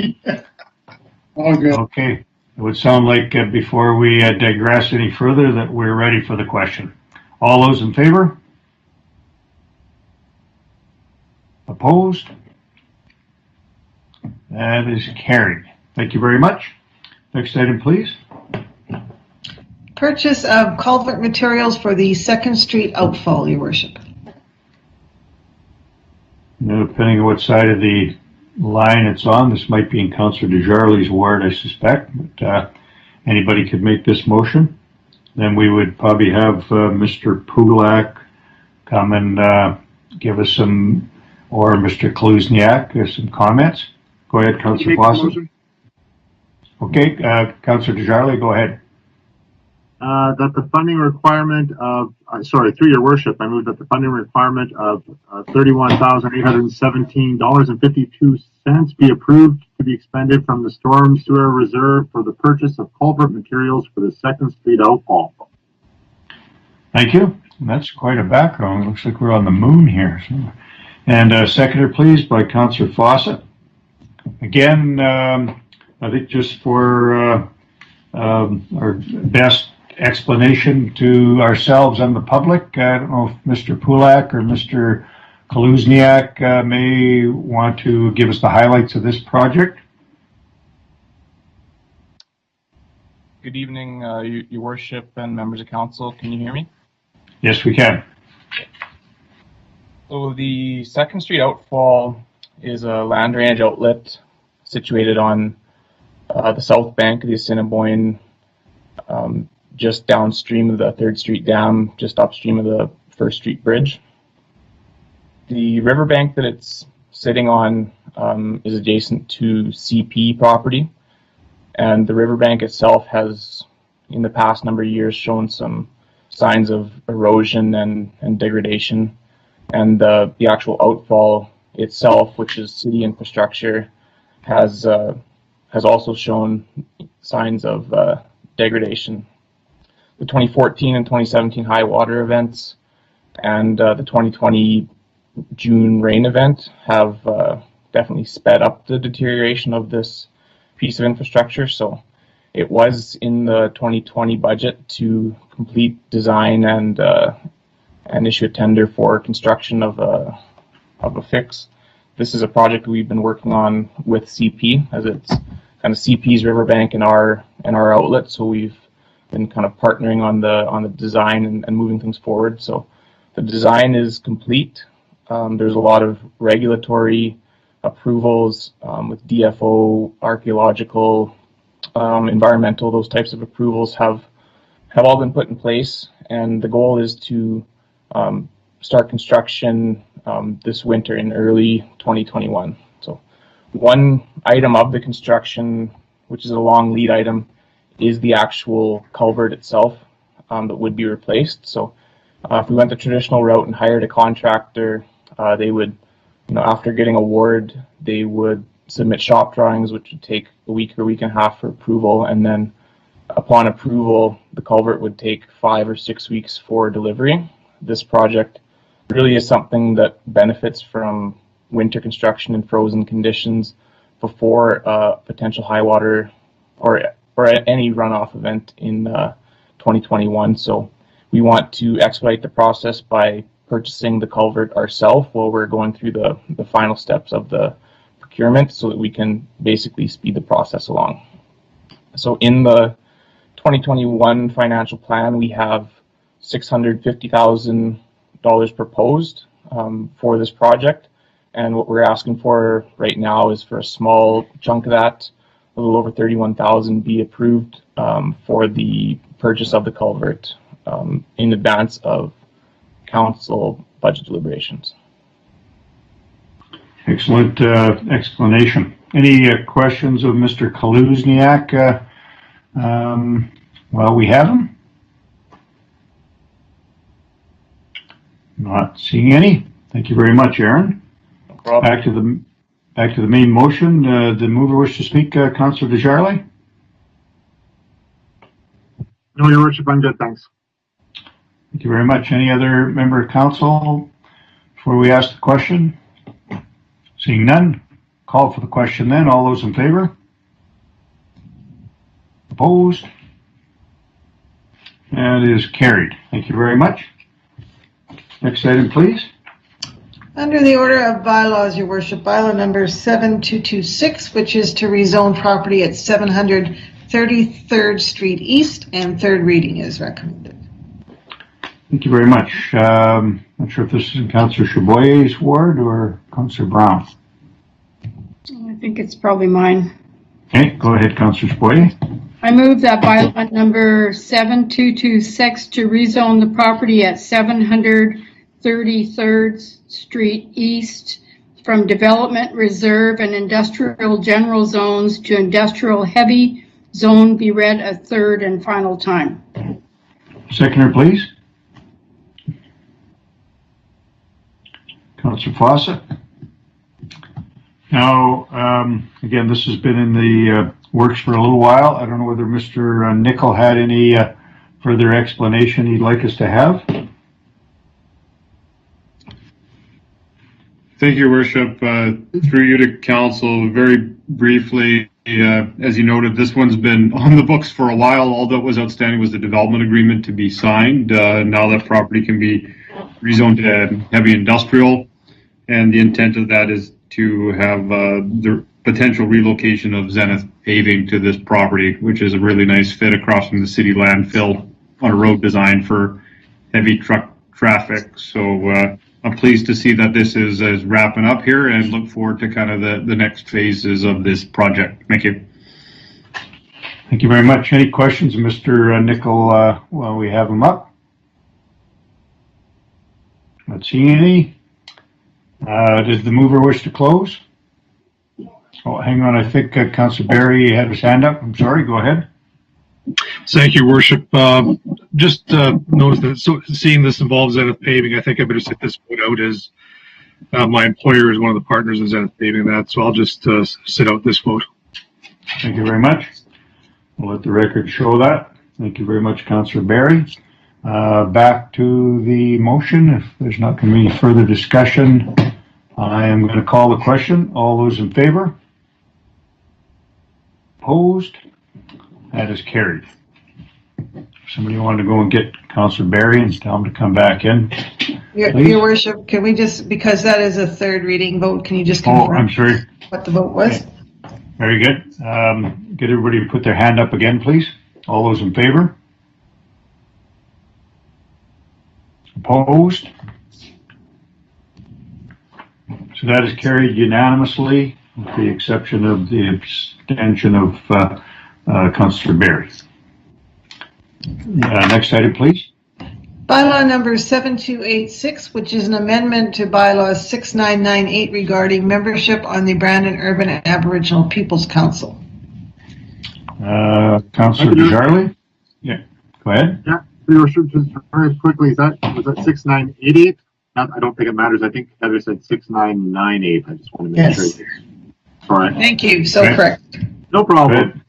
S11: All good.
S1: Okay. It would sound like before we digress any further that we're ready for the question. All those in favor? Opposed? That is carried. Thank you very much. Next item, please.
S2: Purchase of culvert materials for the 2nd Street outfall, Your Worship.
S1: Now, depending on what side of the line it's on, this might be in Councillor Desjardins' ward, I suspect, but anybody could make this motion. Then we would probably have Mr. Pulak come and give us some, or Mr. Kaluzniak, some comments. Go ahead, Councillor Fawcett. Okay, Councillor Desjardins, go ahead.
S16: That the funding requirement of, through your worship, I move that the funding requirement of $31,817.52 be approved to be expended from the Storm Sewer Reserve for the purchase of culvert materials for the 2nd Street outfall.
S1: Thank you. That's quite a background. It looks like we're on the moon here. So. And seconder, please, by Councillor Fawcett. Again, I think just for our best explanation to ourselves and the public, I don't know if Mr. Pulak or Mr. Kaluzniak may want to give us the highlights of this project.
S17: Good evening, Your Worship and members of council. Can you hear me?
S1: Yes, we can.
S17: So the 2nd Street outfall is a land drainage outlet situated on the south bank of the Assiniboine, just downstream of the 3rd Street Dam, just upstream of the 1st Street Bridge. The riverbank that it's sitting on is adjacent to CP property, and the riverbank itself has, in the past number of years, shown some signs of erosion and degradation, and the actual outfall itself, which is city infrastructure, has also shown signs of degradation. The 2014 and 2017 high water events and the 2020 June rain event have definitely sped up the deterioration of this piece of infrastructure. So it was in the 2020 budget to complete design and issue a tender for construction of a fix. This is a project we've been working on with CP, as it's kind of CP's riverbank and our outlet. So we've been kind of partnering on the design and moving things forward. So the design is complete. There's a lot of regulatory approvals with DFO, archaeological, environmental. Those types of approvals have all been put in place, and the goal is to start construction this winter in early 2021. So one item of the construction, which is a long lead item, is the actual culvert itself that would be replaced. So if we went the traditional route and hired a contractor, they would, after getting award, they would submit shop drawings, which would take a week or a week and a half for approval, and then upon approval, the culvert would take 5 or 6 weeks for delivery. This project really is something that benefits from winter construction in frozen conditions before potential high water or any runoff event in 2021. So we want to expedite the process by purchasing the culvert ourselves while we're going through the final steps of the procurement, so that we can basically speed the process along. So in the 2021 financial plan, we have $650,000 proposed for this project. And what we're asking for right now is for a small chunk of that, a little over 31,000, be approved for the purchase of the culvert in advance of council budget deliberations.
S1: Excellent explanation. Any questions of Mr. Kaluzniak? Well, we have him. Not seeing any. Thank you very much, Aaron.
S17: No problem.
S1: Back to the main motion. The mover wish to speak, Councillor Desjardins?
S16: No, Your Worship, I'm good, thanks.
S1: Thank you very much. Any other member of council before we ask the question? Seeing none, call for the question then. All those in favor? Opposed? And it is carried. Thank you very much. Next item, please.
S2: Under the order of bylaws, Your Worship, bylaw number 7226, which is to rezone property at 700 33rd Street East, and third reading is recommended.
S1: Thank you very much. Not sure if this is in Councillor Chaboyer's ward or Councillor Brown.
S5: I think it's probably mine.
S1: Okay, go ahead, Councillor Chaboyer.
S5: I move that bylaw number 7226 to rezone the property at 733rd Street East from development reserve and industrial general zones to industrial heavy zone be read a third and final time.
S1: Seconder, please. Councillor Fawcett. Now, again, this has been in the works for a little while. I don't know whether Mr. Nicol had any further explanation he'd like us to have.
S10: Thank you, Your Worship. Through you to council, very briefly, as you noted, this one's been on the books for a while. All that was outstanding was the development agreement to be signed. Now that property can be rezoned to heavy industrial, and the intent of that is to have the potential relocation of Zenith Paving to this property, which is a really nice fit across from the city landfill on a road designed for heavy truck traffic. So I'm pleased to see that this is wrapping up here and look forward to kind of the next phases of this project. Thank you.
S1: Thank you very much. Any questions, Mr. Nicol, while we have him up? Not seeing any. Does the mover wish to close? Oh, hang on. I think Councillor Barry had his hand up. I'm sorry. Go ahead.
S14: Thank you, Worship. Just notice that seeing this involves Zenith Paving, I think I better sit this vote out as my employer is one of the partners in Zenith Paving that, so I'll just sit out this vote.
S1: Thank you very much. We'll let the record show that. Thank you very much, Councillor Barry. Back to the motion. If there's not going to be any further discussion, I am going to call the question. All those in favor? Opposed? That is carried. Somebody wanted to go and get Councillor Barry and tell him to come back in.
S2: Your Worship, can we just, because that is a third reading vote, can you just confirm
S1: I'm sorry.
S2: what the vote was?
S1: Okay. Very good. Get everybody to put their hand up again, please. All those in favor? Opposed? So that is carried unanimously, with the exception of the abstention of Councillor Barry. Next item, please.
S2: Bylaw number 7286, which is an amendment to bylaw 6998 regarding membership on the Brandon Urban Aboriginal Peoples Council.
S1: Councillor Desjardins? Yeah, go ahead.
S16: Yeah, Your Worship, just very quickly, was that 6988? I don't think it matters. I think Heather said 6998. I just want to make sure. All right.
S2: Thank you. So correct.
S16: No problem.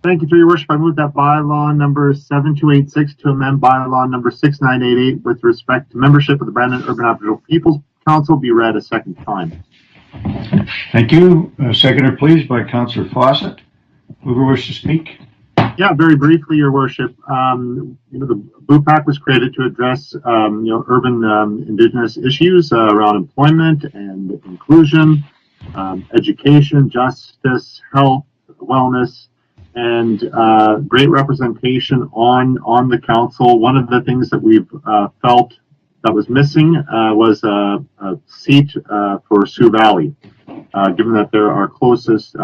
S16: Thank you, through your worship. I move that bylaw number 7286 to amend bylaw number 6988 with respect to membership of the Brandon Urban Aboriginal Peoples Council be read a second time.
S1: Thank you. Seconder, please, by Councillor Fawcett. Whoever wishes to speak.
S16: Yeah, very briefly, your worship. The BUPAC was created to address, urban indigenous issues around employment and inclusion, education, justice, health, wellness, and great representation on the council. One of the things that we've felt that was missing was a seat for Sioux Valley. Given that they're our closest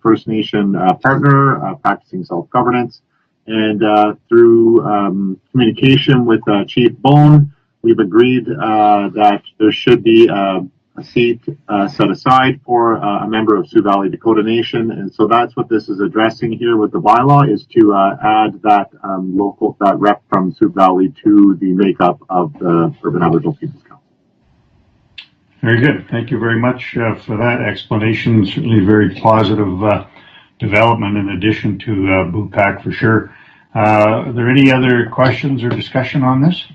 S16: First Nation partner practicing self-governance, and through communication with Chief Bone, we've agreed that there should be a seat set aside for a member of Sioux Valley Dakota Nation, and so that's what this is addressing here with the bylaw, is to add that that rep from Sioux Valley to the makeup of the Urban Aboriginal Peoples Council.
S1: Very good. Thank you very much for that explanation. Certainly very positive development in addition to BUPAC for sure. Are there any other questions or discussion on this?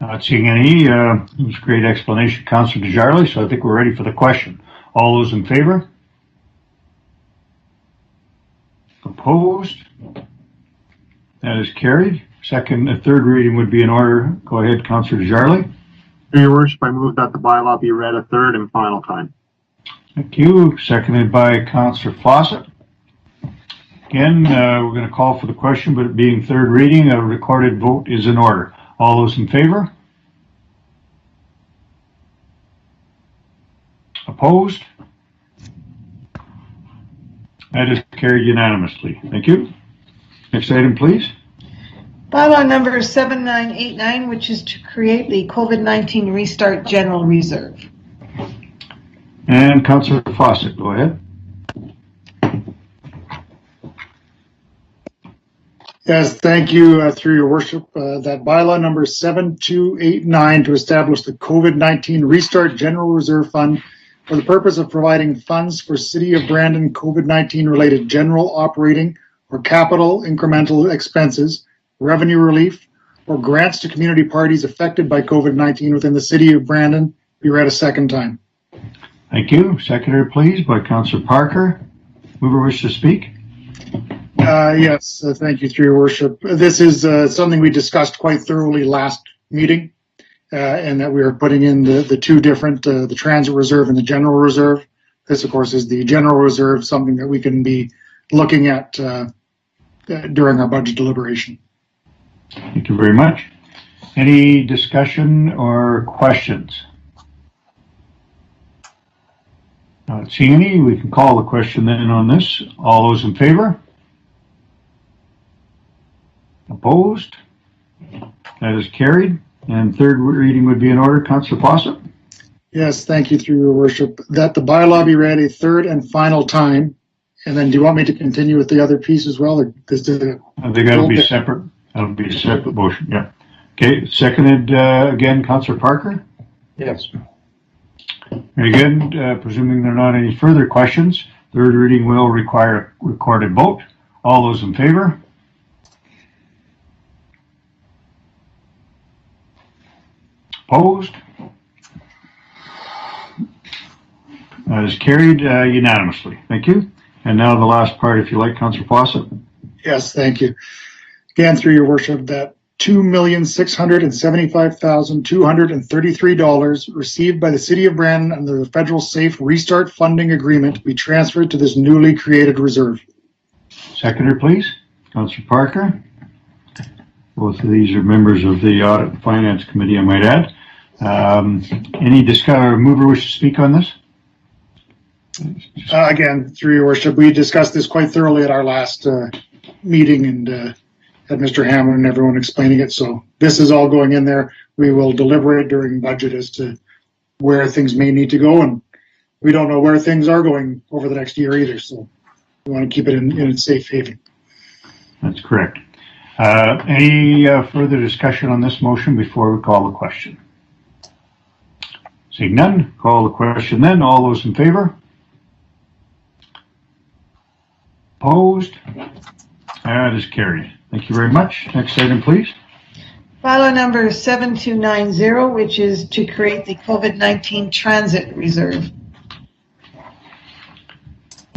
S1: Not seeing any. It was a great explanation, Councillor Desjarlais, so I think we're ready for the question. All those in favor? Opposed? That is carried. Third reading would be in order. Go ahead, Councillor Desjarlais.
S16: Your Worship, I move that the bylaw be read a third and final time.
S1: Thank you. Seconded by Councillor Fawcett. Again, we're going to call for the question, but it being third reading, a recorded vote is in order. All those in favor? Opposed? That is carried unanimously. Thank you. Next item, please.
S2: Bylaw number 7989, which is to create the COVID-19 Restart General Reserve.
S1: And Councillor Fawcett, go ahead.
S11: Yes, thank you, through your worship. That bylaw number 7289 to establish the COVID-19 Restart General Reserve Fund for the purpose of providing funds for City of Brandon COVID-19 related general operating or capital incremental expenses, revenue relief, or grants to community parties affected by COVID-19 within the City of Brandon be read a second time.
S1: Thank you. Seconder, please, by Councillor Parker. Mover wish to speak?
S11: Yes, thank you, through your worship. This is something we discussed quite thoroughly last meeting, and that we are putting in the two different, the transit reserve and the general reserve. This, of course, is the general reserve, something that we can be looking at during our budget deliberation.
S1: Thank you very much. Any discussion or questions? Not seeing any. We can call the question then on this. All those in favor? Opposed? That is carried. And third reading would be in order. Councillor Fawcett?
S11: Yes, thank you, through your worship. That the bylaw be read a third and final time. And then do you want me to continue with the other piece as well? Or
S1: I think that'll be separate. That'll be a separate motion, yeah. Okay, seconded again, Councillor Parker?
S12: Yes.
S1: Very good. Presuming there are not any further questions, third reading will require a recorded vote. All those in favor? Opposed? That is carried unanimously. Thank you. And now the last part, if you like, Councillor Fawcett.
S11: Yes, thank you. Again, through your worship, that $2,675,233 received by the City of Brandon under the Federal Safe Restart Funding Agreement be transferred to this newly created reserve.
S1: Seconder, please. Councillor Parker. Both of these are members of the Audit and Finance Committee, I might add. Any mover wish to speak on this?
S11: Again, through your worship, we discussed this quite thoroughly at our last meeting and had Mr. Hammond and everyone explaining it. So this is all going in there. We will deliberate during budget as to where things may need to go, and we don't know where things are going over the next year either. So we want to keep it in its safe haven.
S1: That's correct. Any further discussion on this motion before we call the question? Seeing none, call the question then. All those in favor? Opposed? That is carried. Thank you very much. Next item, please.
S2: Bylaw number 7290, which is to create the COVID-19 Transit Reserve.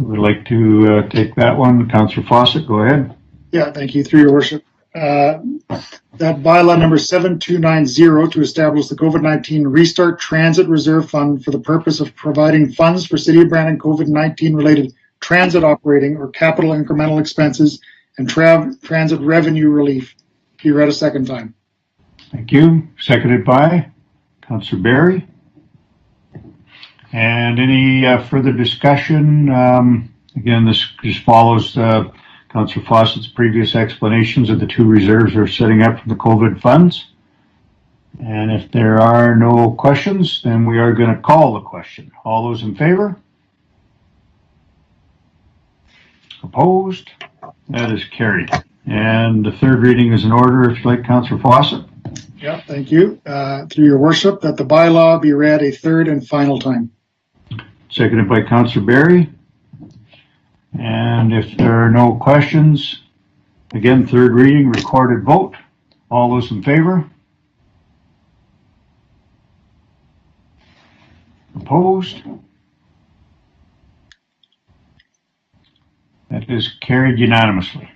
S1: Would like to take that one. Councillor Fawcett, go ahead.
S11: Yeah, thank you, through your worship. That bylaw number 7290 to establish the COVID-19 Restart Transit Reserve Fund for the purpose of providing funds for City of Brandon COVID-19 related transit operating or capital incremental expenses and transit revenue relief be read a second time.
S1: Thank you. Seconded by Councillor Barry. And any further discussion? Again, this just follows Councillor Fawcett's previous explanations of the two reserves are setting up from the COVID funds. And if there are no questions, then we are going to call the question. All those in favor? Opposed? That is carried. And the third reading is in order, if you like, Councillor Fawcett.
S11: Yeah, thank you. Through your worship, that the bylaw be read a third and final time.
S1: Seconded by Councillor Barry. And if there are no questions, again, third reading, recorded vote. All those in favor? Opposed? That is carried unanimously.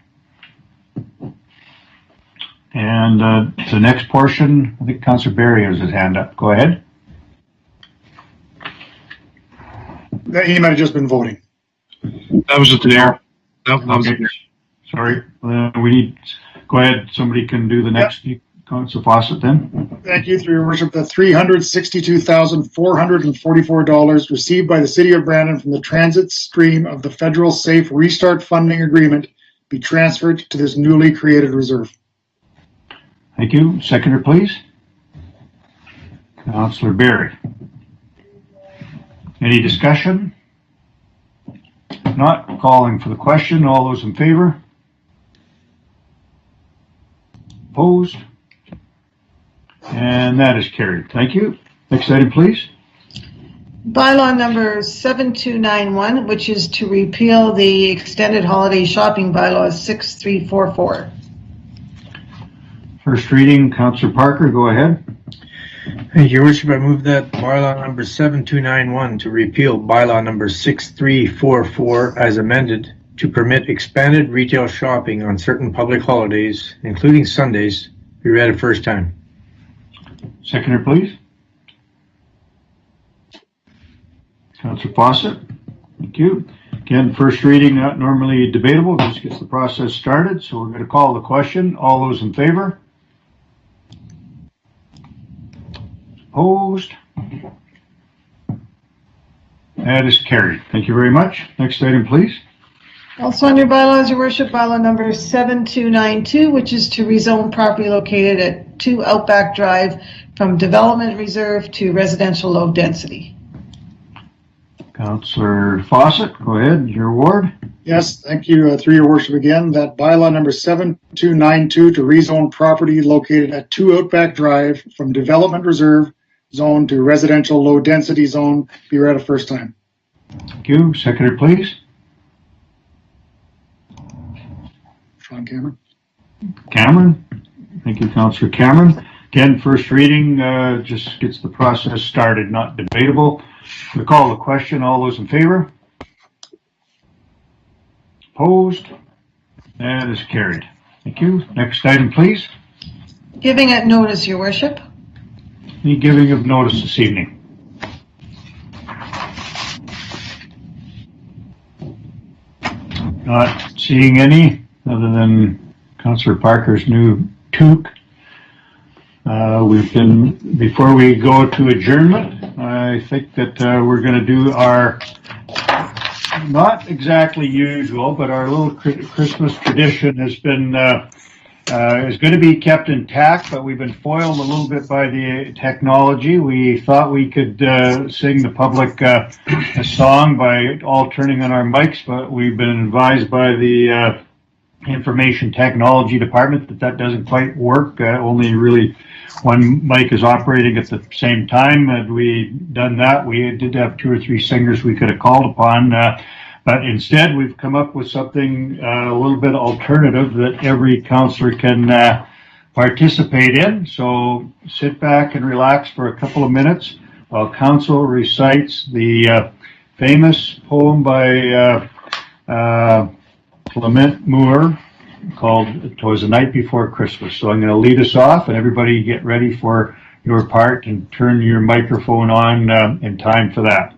S1: And the next portion, I think Councillor Barry has his hand up. Go ahead.
S11: He might have just been voting.
S14: That was at the air. That was
S1: Okay. Sorry. We need, go ahead. Somebody can do the next. Yep. Councillor Fawcett then.
S11: Thank you, through your worship, the $362,444 received by the City of Brandon from the transit stream of the Federal Safe Restart Funding Agreement be transferred to this newly created reserve.
S1: Thank you. Seconder, please. Councillor Barry. Any discussion? Not calling for the question. All those in favor? Opposed? And that is carried. Thank you. Next item, please.
S2: Bylaw number 7291, which is to repeal the extended holiday shopping bylaw 6344.
S1: First reading, Councillor Parker, go ahead.
S12: Thank you, Your Worship. I move that bylaw number 7291 to repeal bylaw number 6344 as amended to permit expanded retail shopping on certain public holidays, including Sundays, be read a first time.
S1: Seconder, please. Councillor Fawcett. Thank you. Again, first reading, not normally debatable, just gets the process started. So we're going to call the question. All those in favor? Opposed? That is carried. Thank you very much. Next item, please.
S2: Also on your bylaws, Your Worship, bylaw number 7292, which is to rezone property located at 2 Outback Drive from development reserve to residential low density.
S1: Councillor Fawcett, go ahead. Your ward.
S11: Yes, thank you, through your worship again, that bylaw number 7292 to rezone property located at 2 Outback Drive from development reserve zone to residential low density zone be read a first time.
S1: Thank you. Seconder, please.
S11: Sean Cameron.
S1: Cameron. Thank you, Councillor Cameron. Again, first reading just gets the process started, not debatable. We call the question. All those in favor? Opposed? That is carried. Thank you. Next item, please.
S2: Giving it notice, Your Worship.
S1: Any giving of notice this evening? Not seeing any, other than Councillor Parker's new toque. We've been, before we go to adjournment, I think that we're going to do our, not exactly usual, but our little Christmas tradition has been, is going to be kept intact, but we've been foiled a little bit by the technology. We thought we could sing the public a song by all turning on our mics, but we've been advised by the information technology department that that doesn't quite work. Only really one mic is operating at the same time. Had we done that, we did have 2 or 3 singers we could have called upon. But instead, we've come up with something a little bit alternative that every councillor can participate in. So sit back and relax for a couple of minutes while council recites the famous poem by Clement Moore called "'Twas the Night Before Christmas." So I'm going to lead us off, and everybody get ready for your part and turn your microphone on in time for that.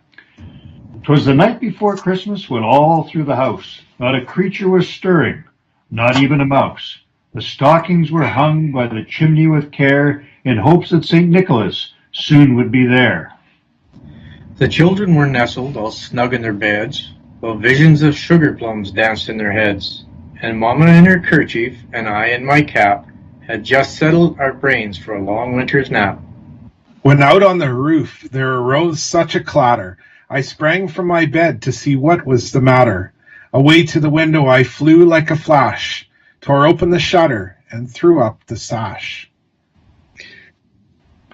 S1: 'Twas the night before Christmas when all through the house not a creature was stirring, not even a mouse. The stockings were hung by the chimney with care in hopes that St. Nicholas soon would be there.
S12: The children were nestled all snug in their beds, while visions of sugar plums danced in their heads, and Mama in her kerchief and I in my cap had just settled our brains for a long winter's nap.
S4: When out on the roof there arose such a clatter, I sprang from my bed to see what was the matter. Away to the window I flew like a flash, tore open the shutter, and threw up the sash.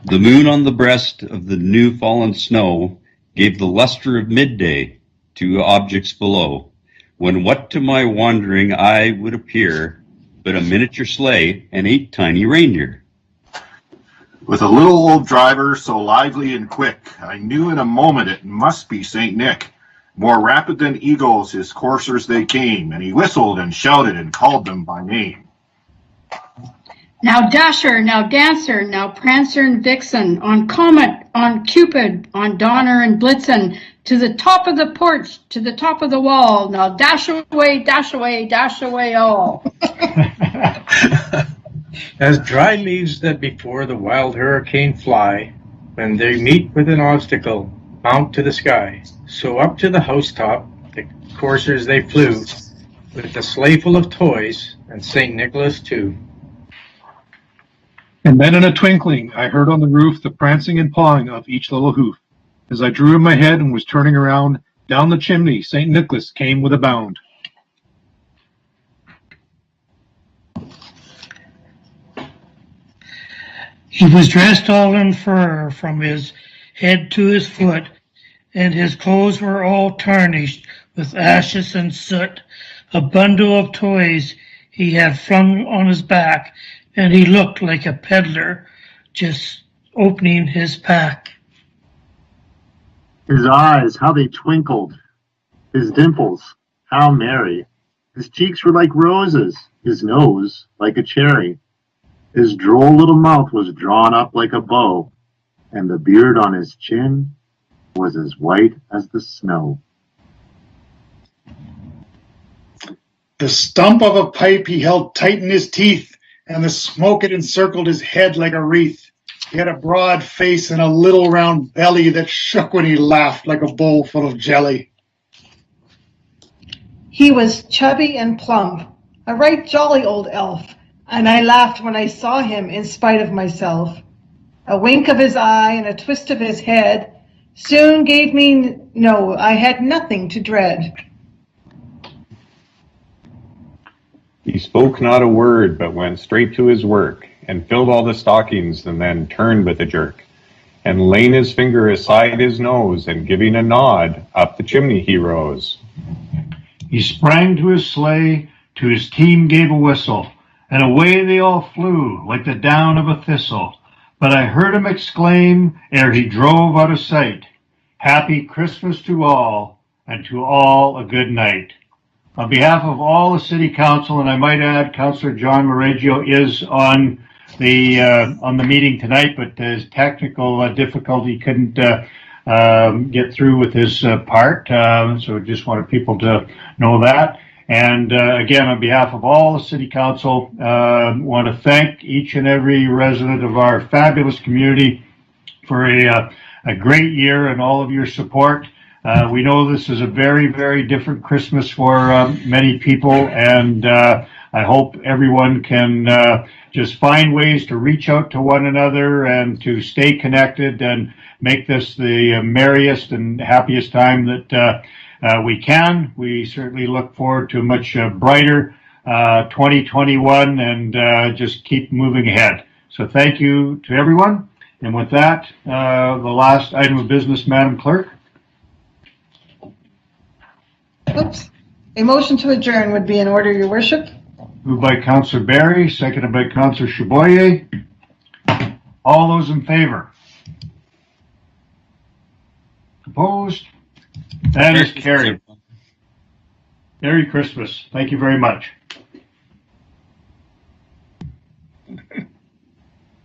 S9: The moon on the breast of the new fallen snow gave the luster of midday to objects below, when what to my wandering eye would appear but a miniature sleigh and 8 tiny reindeer.
S7: With a little old driver so lively and quick, I knew in a moment it must be St. Nick. More rapid than eagles his coursers they came, and he whistled and shouted and called them by name.
S5: Now Dasher, now Dancer, now Prancer and Vixen, on Comet, on Cupid, on Donner and Blitzen, to the top of the porch, to the top of the wall. Now dash away, dash away, dash away all.
S12: As dry leaves that before the wild hurricane fly, when they meet with an obstacle, mount to the sky. So up to the housetop the coursers they flew, with a sleigh full of toys, and St. Nicholas too.
S14: And then in a twinkling, I heard on the roof the prancing and pawing of each little hoof. As I drew in my head and was turning around, down the chimney St. Nicholas came with a bound.
S18: He was dressed all in fur from his head to his foot, and his clothes were all tarnished with ashes and soot. A bundle of toys he had flung on his back, and he looked like a peddler just opening his pack.
S16: His eyes, how they twinkled. His dimples, how merry. His cheeks were like roses, his nose like a cherry. His droll little mouth was drawn up like a bow, and the beard on his chin was as white as the snow.
S11: The stump of a pipe he held tight in his teeth, and the smoke had encircled his head like a wreath. He had a broad face and a little round belly that shook when he laughed like a bowl full of jelly.
S2: He was chubby and plump, a right jolly old elf, and I laughed when I saw him in spite of myself. A wink of his eye and a twist of his head soon gave me no, I had nothing to dread.
S13: He spoke not a word, but went straight to his work, and filled all the stockings, and then turned with a jerk, and laying his finger aside his nose, and giving a nod, up the chimney he rose.
S1: He sprang to his sleigh, to his team gave a whistle, and away they all flew like the down of a thistle. But I heard him exclaim, ere he drove out of sight, "Happy Christmas to all, and to all a good night." On behalf of all the City Council, and I might add, Councillor John Moreggio is on the meeting tonight, but his technical difficulty couldn't get through with his part. So just wanted people to know that. And again, on behalf of all the City Council, want to thank each and every resident of our fabulous community for a great year and all of your support. We know this is a very, very different Christmas for many people, and I hope everyone can just find ways to reach out to one another and to stay connected and make this the merriest and happiest time that we can. We certainly look forward to a much brighter 2021 and just keep moving ahead. So thank you to everyone. And with that, the last item of business, Madam Clerk.
S2: Oops. A motion to adjourn would be in order, Your Worship.
S1: Moved by Councillor Barry, seconded by Councillor Chaboyer. All those in favor? Opposed? That is carried. Merry Christmas. Thank you very much.